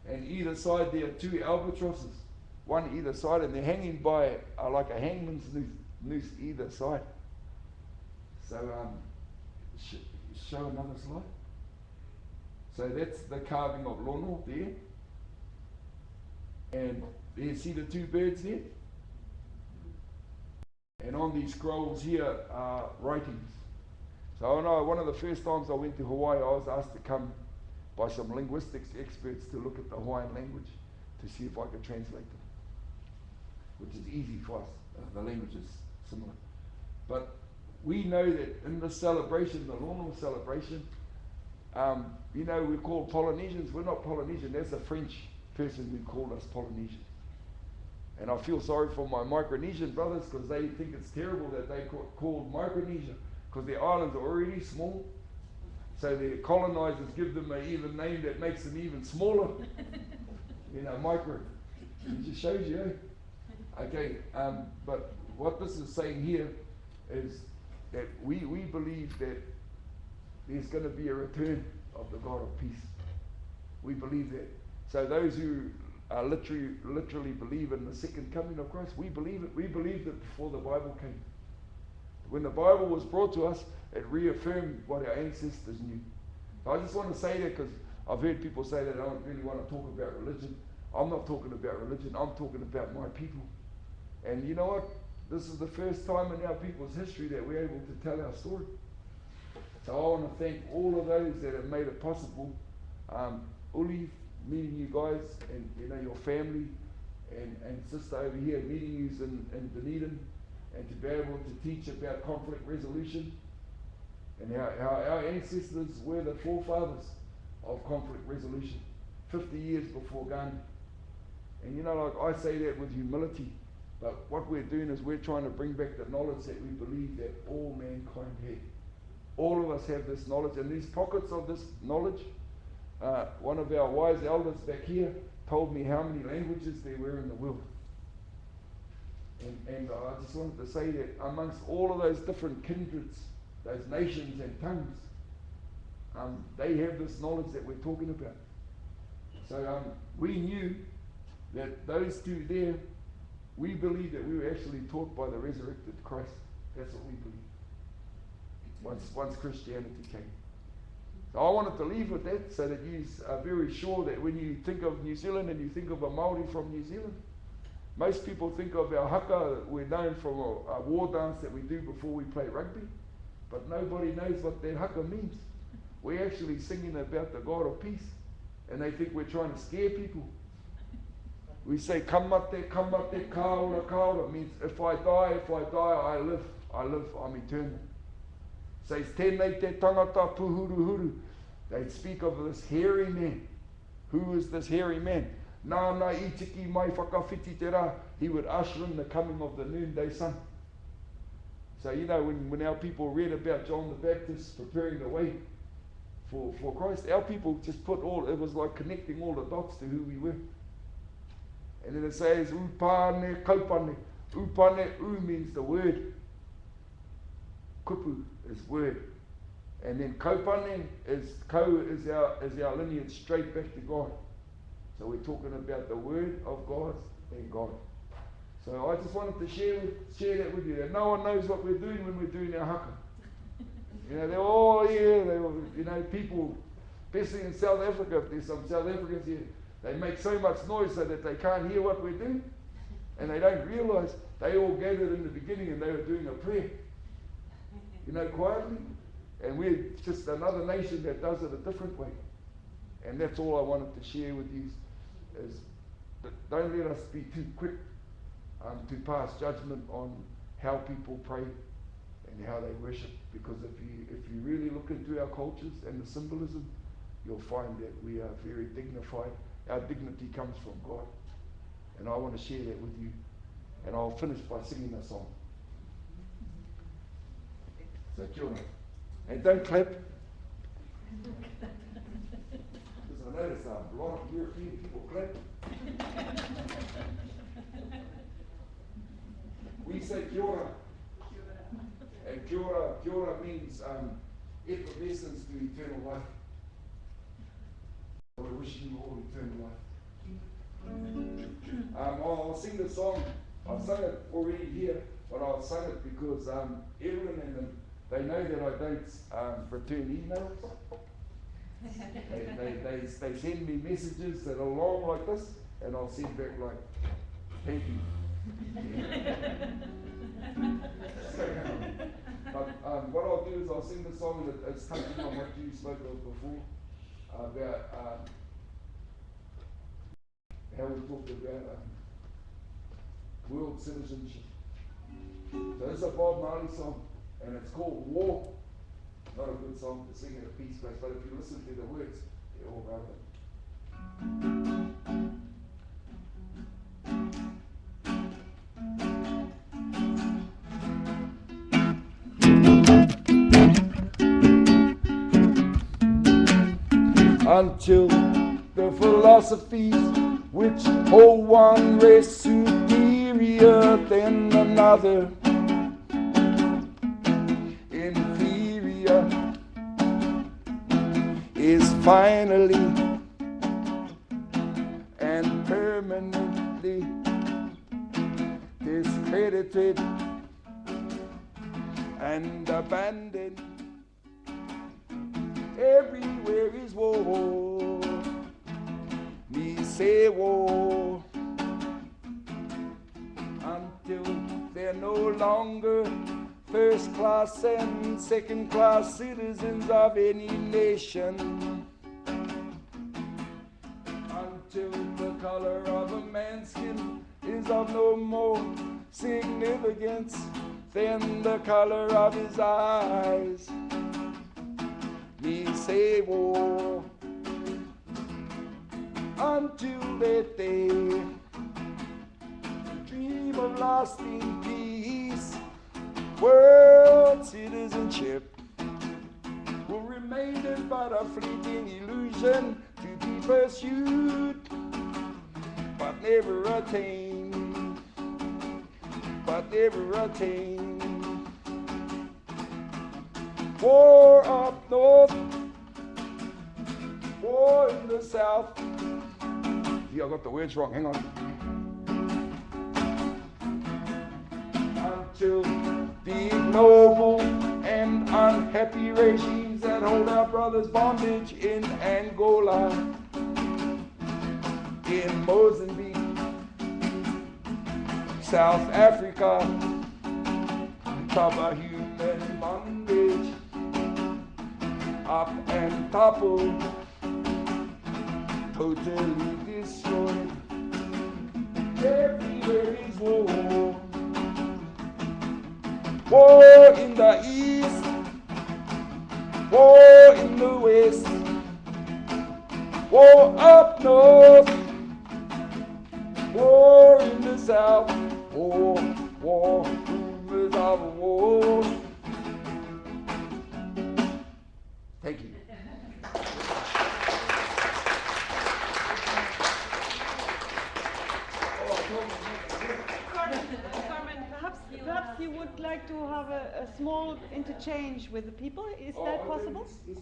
And either side there are two albatrosses, one either side, and they're hanging by like a hangman's noose either side. So show another slide. So that's the carving of Lono there. And there you see the two birds there. And on these scrolls here are writings. So I know one of the first times I went to Hawaii, I was asked to come by some linguistics experts to look at the Hawaiian language to see if I could translate them, which is easy for us. The language is similar. But we know that in this celebration, the Lono celebration, you know, we're called Polynesians. We're not Polynesian. There's a French person who called us Polynesians. And I feel sorry for my Micronesian brothers because they think it's terrible that they called Micronesia, because their islands are already small. So the colonizers give them an even name that makes them even smaller. You know, micro. It just shows you, eh? Okay, but what this is saying here is that we believe that there's going to be a return of the God of peace. We believe that. So those who literally believe in the second coming of Christ, we believe it. We believed it before the Bible came. When the Bible was brought to us, it reaffirmed what our ancestors knew. So I just want to say that because I've heard people say that I don't really want to talk about religion. I'm not talking about religion. I'm talking about my people. And you know what? This is the first time in our people's history that we're able to tell our story. So I want to thank all of those that have made it possible. Uli, meeting you guys, and you know, your family, and sister over here, meeting you in Dunedin, and to be able to teach about conflict resolution, and how our ancestors were the forefathers of conflict resolution, 50 years before Gandhi. And you know, like I say that with humility, but what we're doing is we're trying to bring back the knowledge that we believe that all mankind had. All of us have this knowledge, and these pockets of this knowledge, one of our wise elders back here told me how many languages there were in the world. And I just wanted to say that amongst all of those different kindreds, those nations and tongues, they have this knowledge that we're talking about. So we knew that those two there, we believe that we were actually taught by the resurrected Christ. That's what we believe. Once Christianity came. So I wanted to leave with that so that you are very sure that when you think of New Zealand and you think of a Maori from New Zealand, most people think of our haka. We're known from a war dance that we do before we play rugby, but nobody knows what that haka means. We're actually singing about the God of peace, and they think we're trying to scare people. We say, kamate, kaora, kaora, means if I die, I live, I'm eternal. Says, tēnei te tangata puhuruhuru. They speak of this hairy man. Who is this hairy man? Nāna itiki mai whakawhiti te rā. He would usher in the coming of the noonday sun. So, you know, when our people read about John the Baptist preparing the way for Christ, our people just it was like connecting all the dots to who we were. And then it says, upane, kaupane. Upane, u means the word. Kupu is word. And then kaupane is our lineage straight back to God. So we're talking about the word of God and God. So I just wanted to share that with you. That no one knows what we're doing when we're doing our haka. You know, people, especially in South Africa, if there's some South Africans here, they make so much noise so that they can't hear what we're doing. And they don't realise they all gathered in the beginning and they were doing a prayer. You know, quietly. And we're just another nation that does it a different way. And that's all I wanted to share with you is that don't let us be too quick to pass judgment on how people pray and how they worship. Because if you really look into our cultures and the symbolism, you'll find that we are very dignified. Our dignity comes from God. And I want to share that with you. And I'll finish by singing a song. So kia ora. And don't clap. Because I notice a lot of European people clap. We say kia ora. And kia ora means effervescence to eternal life. So we're wishing you all eternal life. I'll sing the song. I've sung it already here, but I'll sing it because Evelyn and them, they know that I don't return emails. They send me messages that are long like this, and I'll send back like, thank you. But what I'll do is I'll sing the song that's touching on what you spoke of before, about how we talked about world citizenship. So this is a Bob Marley song, and it's called War. Not a good song to sing at a peace place, but if you listen to the words, they're all relevant. Until the philosophies which hold one race superior than another, inferior, is finally and permanently discredited and abandoned. Everywhere is war, me say war, until they're no longer first class and second class citizens of any nation, until the color of a man's skin is of no more significance than the color of his eyes. Me say war, until that day, dream of lasting peace, world citizenship will remain but a fleeting illusion to be pursued, but never attained, War up north, war in the south. Yeah, I got the words wrong, hang on. Until the ignoble and unhappy regimes that hold our brothers bondage in Angola, in Mozambique, South Africa, cover human bondage, up and toppled, totally destroyed. Everywhere is war. War in the east, war in the west, war up north, war in the south, war, rumors of war. Thank you. Carmen, perhaps you would like to have a small interchange with the people. Is that possible? If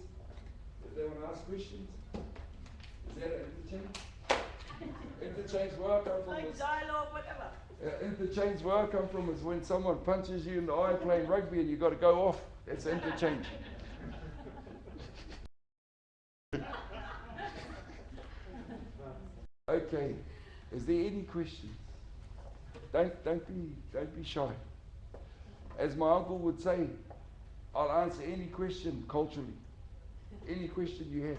they want to ask questions, is that an interchange? Interchange where I come from is dialogue, whatever. interchange where I come from is when someone punches you in the eye playing rugby and you've got to go off. That's interchange. Okay, is there any questions? Don't be shy. As my uncle would say, I'll answer any question culturally. Any question you have.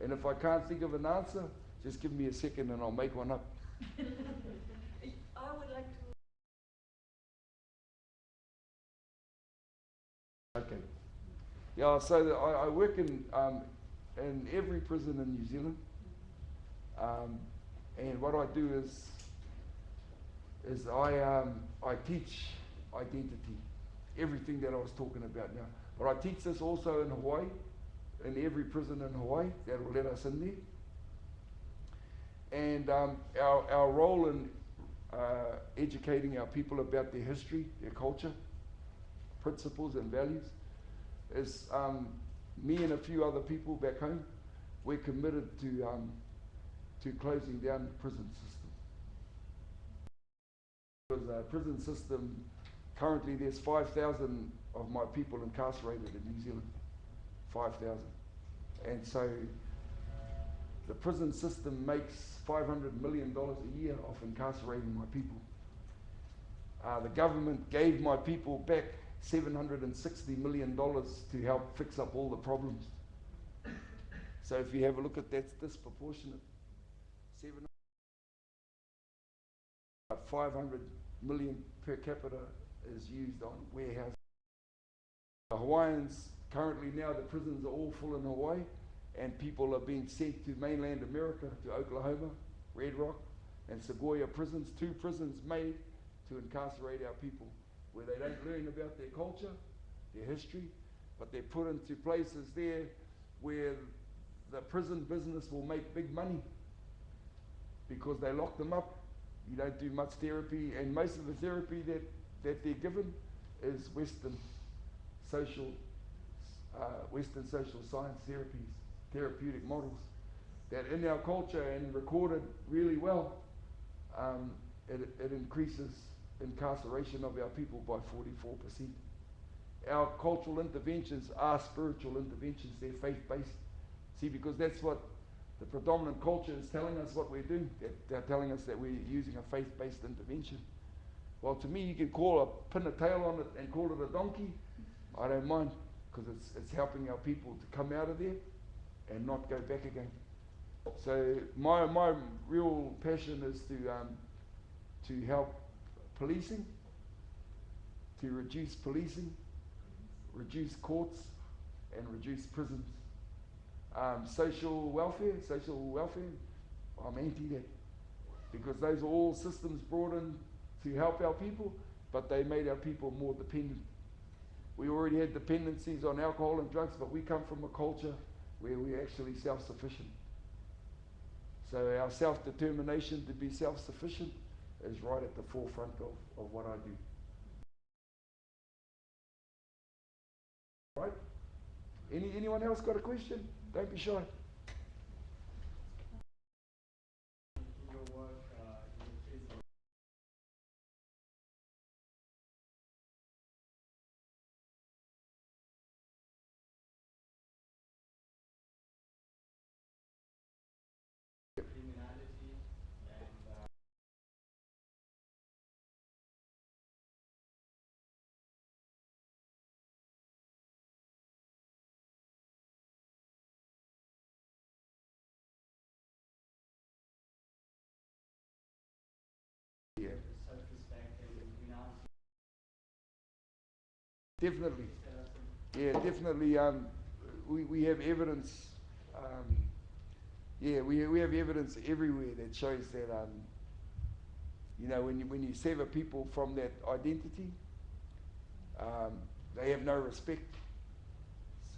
And if I can't think of an answer, just give me a second and I'll make one up. I would like to. Okay. Yeah, so I work in every prison in New Zealand. And what I do is I teach identity, everything that I was talking about now. But I teach this also in Hawaii, in every prison in Hawaii that will let us in there. And our role in educating our people about their history, their culture, principles and values is me and a few other people back home, we're committed to closing down the prison system. Because the prison system, currently there's 5,000 of my people incarcerated in New Zealand, 5,000. And so the prison system makes $500 million a year off incarcerating my people. The government gave my people back $760 million to help fix up all the problems. So if you have a look at that, it's disproportionate. 500 million per capita is used on warehousing. The Hawaiians, currently now the prisons are all full in Hawaii and people are being sent to mainland America, to Oklahoma, Red Rock and Sequoia prisons, 2 prisons made to incarcerate our people, where they don't learn about their culture, their history, but they're put into places there where the prison business will make big money because they lock them up. You don't do much therapy, and most of the therapy that they're given is Western social science therapies, therapeutic models that in our culture and recorded really well, it increases incarceration of our people by 44%. Our cultural interventions are spiritual interventions, they're faith-based. See, because that's what the predominant culture is telling us what we're doing. They're telling us that we're using a faith-based intervention. Well, to me, you can pin a tail on it and call it a donkey. I don't mind, because it's helping our people to come out of there and not go back again. So my real passion is to help policing, to reduce policing, reduce courts, and reduce prisons. Social welfare, I'm anti that, because those are all systems brought in to help our people, but they made our people more dependent. We already had dependencies on alcohol and drugs, but we come from a culture where we're actually self-sufficient. So our self-determination to be self-sufficient is right at the forefront of what I do. Right? Anyone else got a question? Don't be shy. Yeah. Self-respect and renounce. Definitely. Yeah, definitely. We have evidence. We have evidence everywhere that shows that when you sever people from that identity, they have no respect.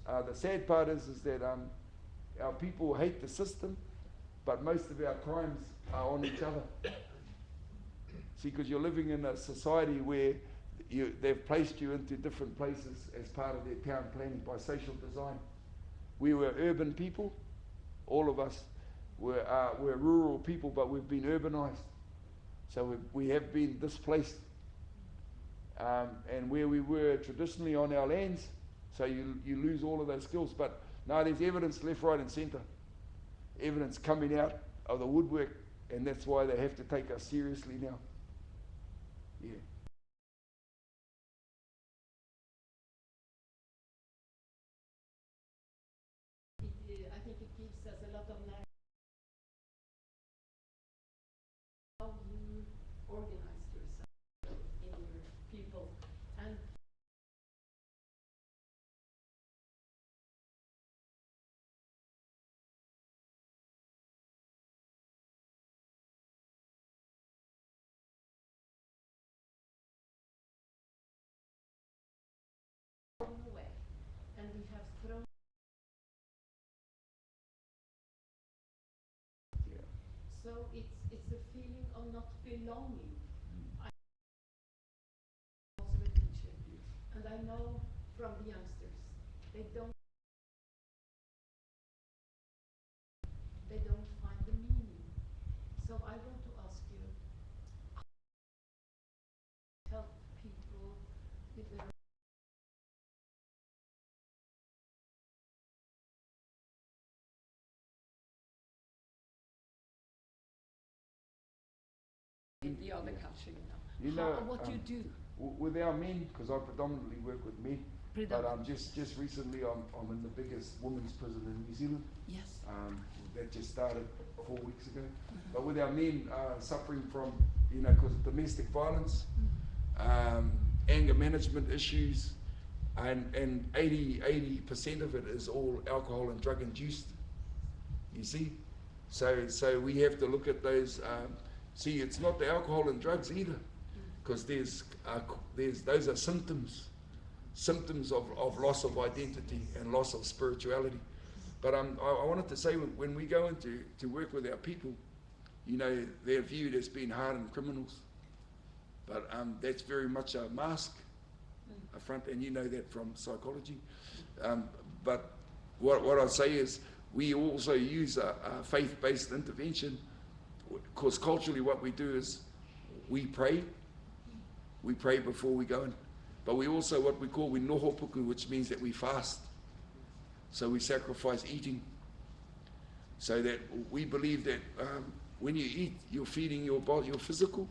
The sad part is that our people hate the system, but most of our crimes are on each other. See, because you're living in a society where they've placed you into different places as part of their town planning by social design. We were urban people, all of us we're rural people, but we've been urbanized. So we have been displaced. And where we were traditionally on our lands, so you lose all of those skills. But now there's evidence left, right and centre. Evidence coming out of the woodwork, and that's why they have to take us seriously now. Yeah. I think it gives us a lot of knowledge how you organize yourself in your people. And away. And we have thrown. Yeah. So it's a feeling of not belonging. I'm also a teacher, and I know from the youngsters, they don't find the meaning. So I want to ask you, help people with their in the other culture, You know, what you do. With our men, because I predominantly work with men, but Predominantly. just recently I'm in the biggest women's prison in New Zealand. Yes. That just started 4 weeks ago. But with our men suffering from, because of domestic violence, anger management issues, and 80% of it is all alcohol and drug induced. You see, so we have to look at those. See, it's not the alcohol and drugs either, because those are symptoms of loss of identity and loss of spirituality. But I wanted to say, when we go into to work with our people, they're viewed as being hardened criminals, but that's very much a mask, a front, and you know that from psychology. But what I say is, we also use a faith-based intervention, because culturally what we do is we pray before we go in, but we also what we call we nohopuku, which means that we fast. So we sacrifice eating, so that we believe that when you eat, you're feeding your body, your physical.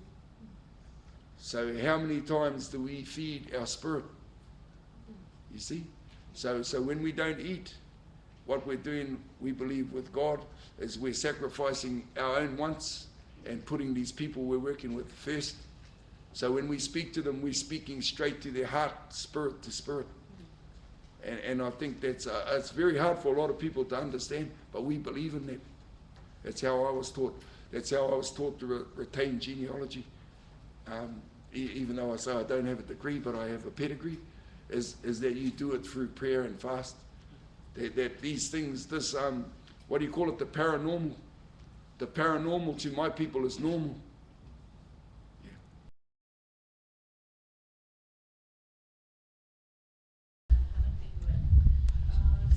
So how many times do we feed our spirit? You see? So when we don't eat, what we're doing, we believe with God, is we're sacrificing our own wants and putting these people we're working with first. So when we speak to them, we're speaking straight to their heart, spirit to spirit. And I think that's it's very hard for a lot of people to understand, but we believe in that. That's how I was taught. That's how I was taught to retain genealogy. Even though I say I don't have a degree, but I have a pedigree, is that you do it through prayer and fast. That these things, this, what do you call it, the paranormal. The paranormal to my people is normal.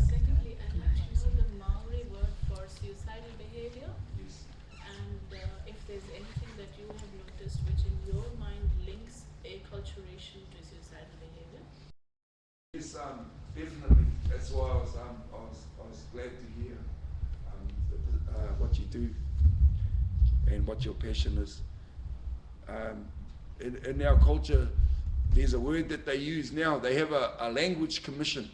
Secondly, I like to know the Maori word for suicidal behavior, Yes. and if there's anything that you have noticed which in your mind links acculturation to suicidal behavior. Yes, definitely. That's why I was glad to hear what you do and what your passion is. In our culture, there's a word that they use now. They have a language commission,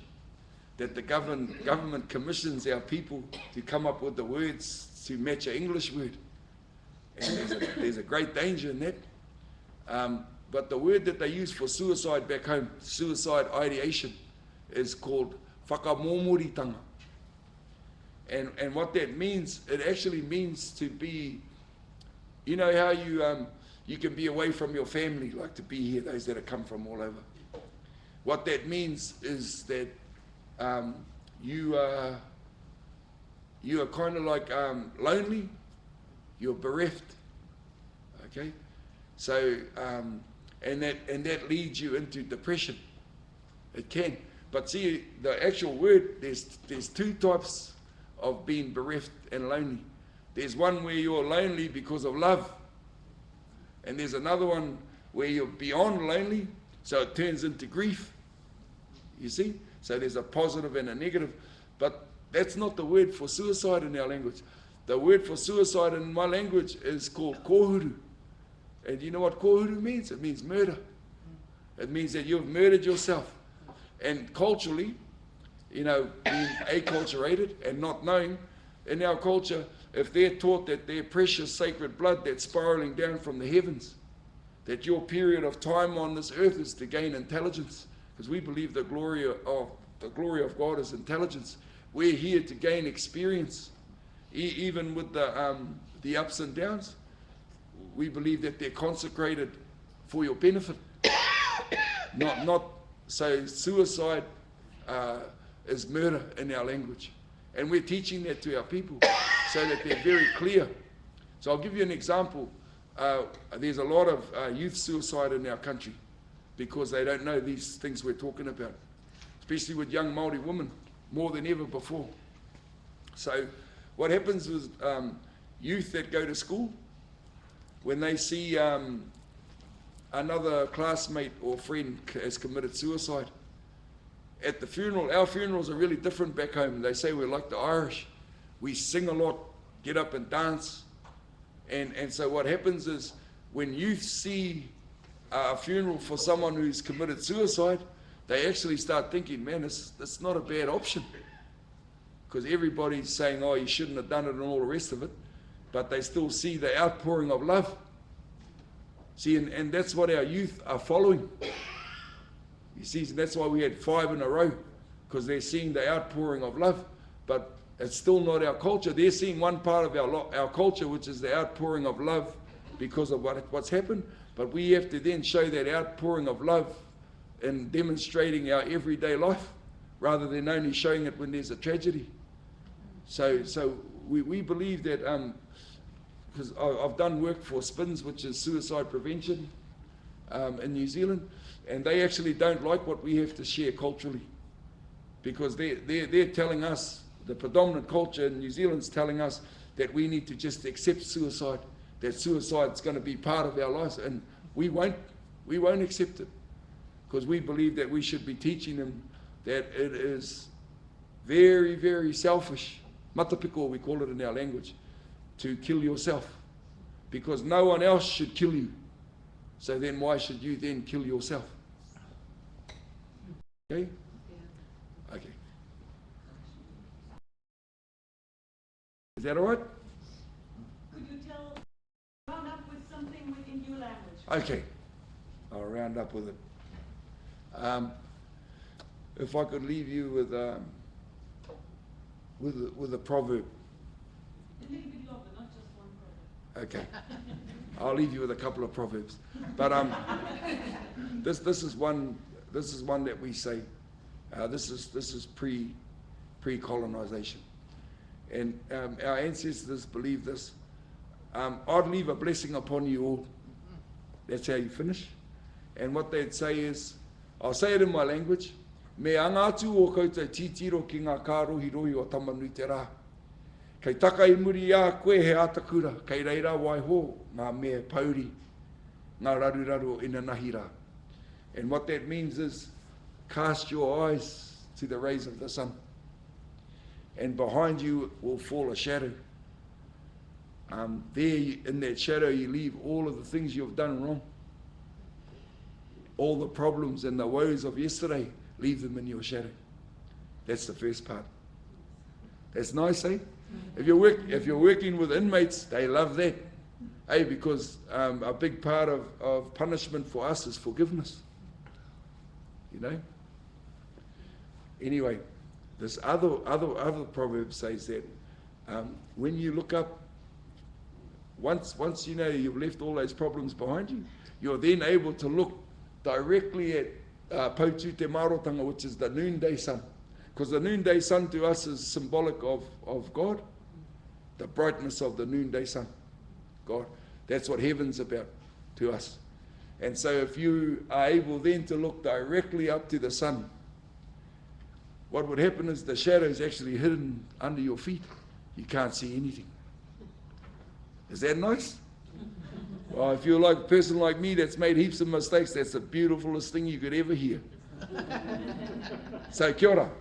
that the government commissions our people to come up with the words to match an English word. And there's a great danger in that, But the word that they use for suicide back home, suicide ideation, is called whakamomoritanga. And what that means, it actually means to be, you know how you can be away from your family, like to be here, those that have come from all over. What that means is that you are kind of like lonely, you're bereft, okay? So, and that leads you into depression. It can. But see, the actual word, there's two types of being bereft and lonely. There's one where you're lonely because of love. And there's another one where you're beyond lonely, so it turns into grief. You see? So there's a positive and a negative. But that's not the word for suicide in our language. The word for suicide in my language is called kohuru. And you know what kohuru means? It means murder. It means that you've murdered yourself. And culturally, you know, being acculturated and not knowing, in our culture, if they're taught that their precious sacred blood that's spiraling down from the heavens, that your period of time on this earth is to gain intelligence, because we believe the glory of God is intelligence. We're here to gain experience, even with the ups and downs. We believe that they're consecrated for your benefit. Not so suicide is murder in our language. And we're teaching that to our people so that they're very clear. So I'll give you an example. There's a lot of youth suicide in our country because they don't know these things we're talking about, especially with young Maori women, more than ever before. So what happens is youth that go to school, when they see another classmate or friend has committed suicide, at the funeral, our funerals are really different back home. They say we're like the Irish. We sing a lot, get up and dance. And so what happens is when youth see a funeral for someone who's committed suicide, they actually start thinking, man, that's not a bad option. Because everybody's saying, oh, you shouldn't have done it and all the rest of it. But they still see the outpouring of love. See, and that's what our youth are following. You see, that's why we had 5 in a row, because they're seeing the outpouring of love. But it's still not our culture. They're seeing one part of our culture, which is the outpouring of love because of what's happened. But we have to then show that outpouring of love in demonstrating our everyday life, rather than only showing it when there's a tragedy. So we believe that, because I've done work for SPINS, which is suicide prevention in New Zealand, and they actually don't like what we have to share culturally, because they're telling us, the predominant culture in New Zealand's telling us that we need to just accept suicide, that suicide's going to be part of our lives, and we won't accept it, because we believe that we should be teaching them that it is very, very selfish, matapiko we call it in our language, to kill yourself, because no one else should kill you. So then why should you then kill yourself? Okay? Yeah. Okay. Is that all right? Could you round up with something within your language? Okay. I'll round up with it. If I could leave you with a proverb. A little bit longer, not just one proverb. Okay. I'll leave you with a couple of proverbs. But this is one that we say. This is pre-colonization. And our ancestors believed this. I'd leave a blessing upon you all. That's how you finish. And what they'd say is, I'll say it in my language. Me angatu o koutou titiro ki ngā kārohi rohi o tamanui te rā. Kei taka I muri a koe he atakura, kei reira waiho ngā mea pauri, ngā raruraru o ina nahira. And what that means is, cast your eyes to the rays of the sun, and behind you will fall a shadow. There in that shadow you leave all of the things you've done wrong. All the problems and the woes of yesterday, leave them in your shadow. That's the first part. That's nice, eh? If you're working with inmates, they love that. Because a big part of punishment for us is forgiveness. You know? Anyway, this other proverb says that when you look up, once you know you've left all those problems behind you, you're then able to look directly at Pautu te Marotanga, which is the noonday sun. Because the noonday sun to us is symbolic of God, the brightness of the noonday sun, God. That's what heaven's about to us. And so if you are able then to look directly up to the sun, what would happen is the shadow is actually hidden under your feet. You can't see anything. Is that nice? Well, if you're like a person like me that's made heaps of mistakes, that's the beautifulest thing you could ever hear. So kia ora.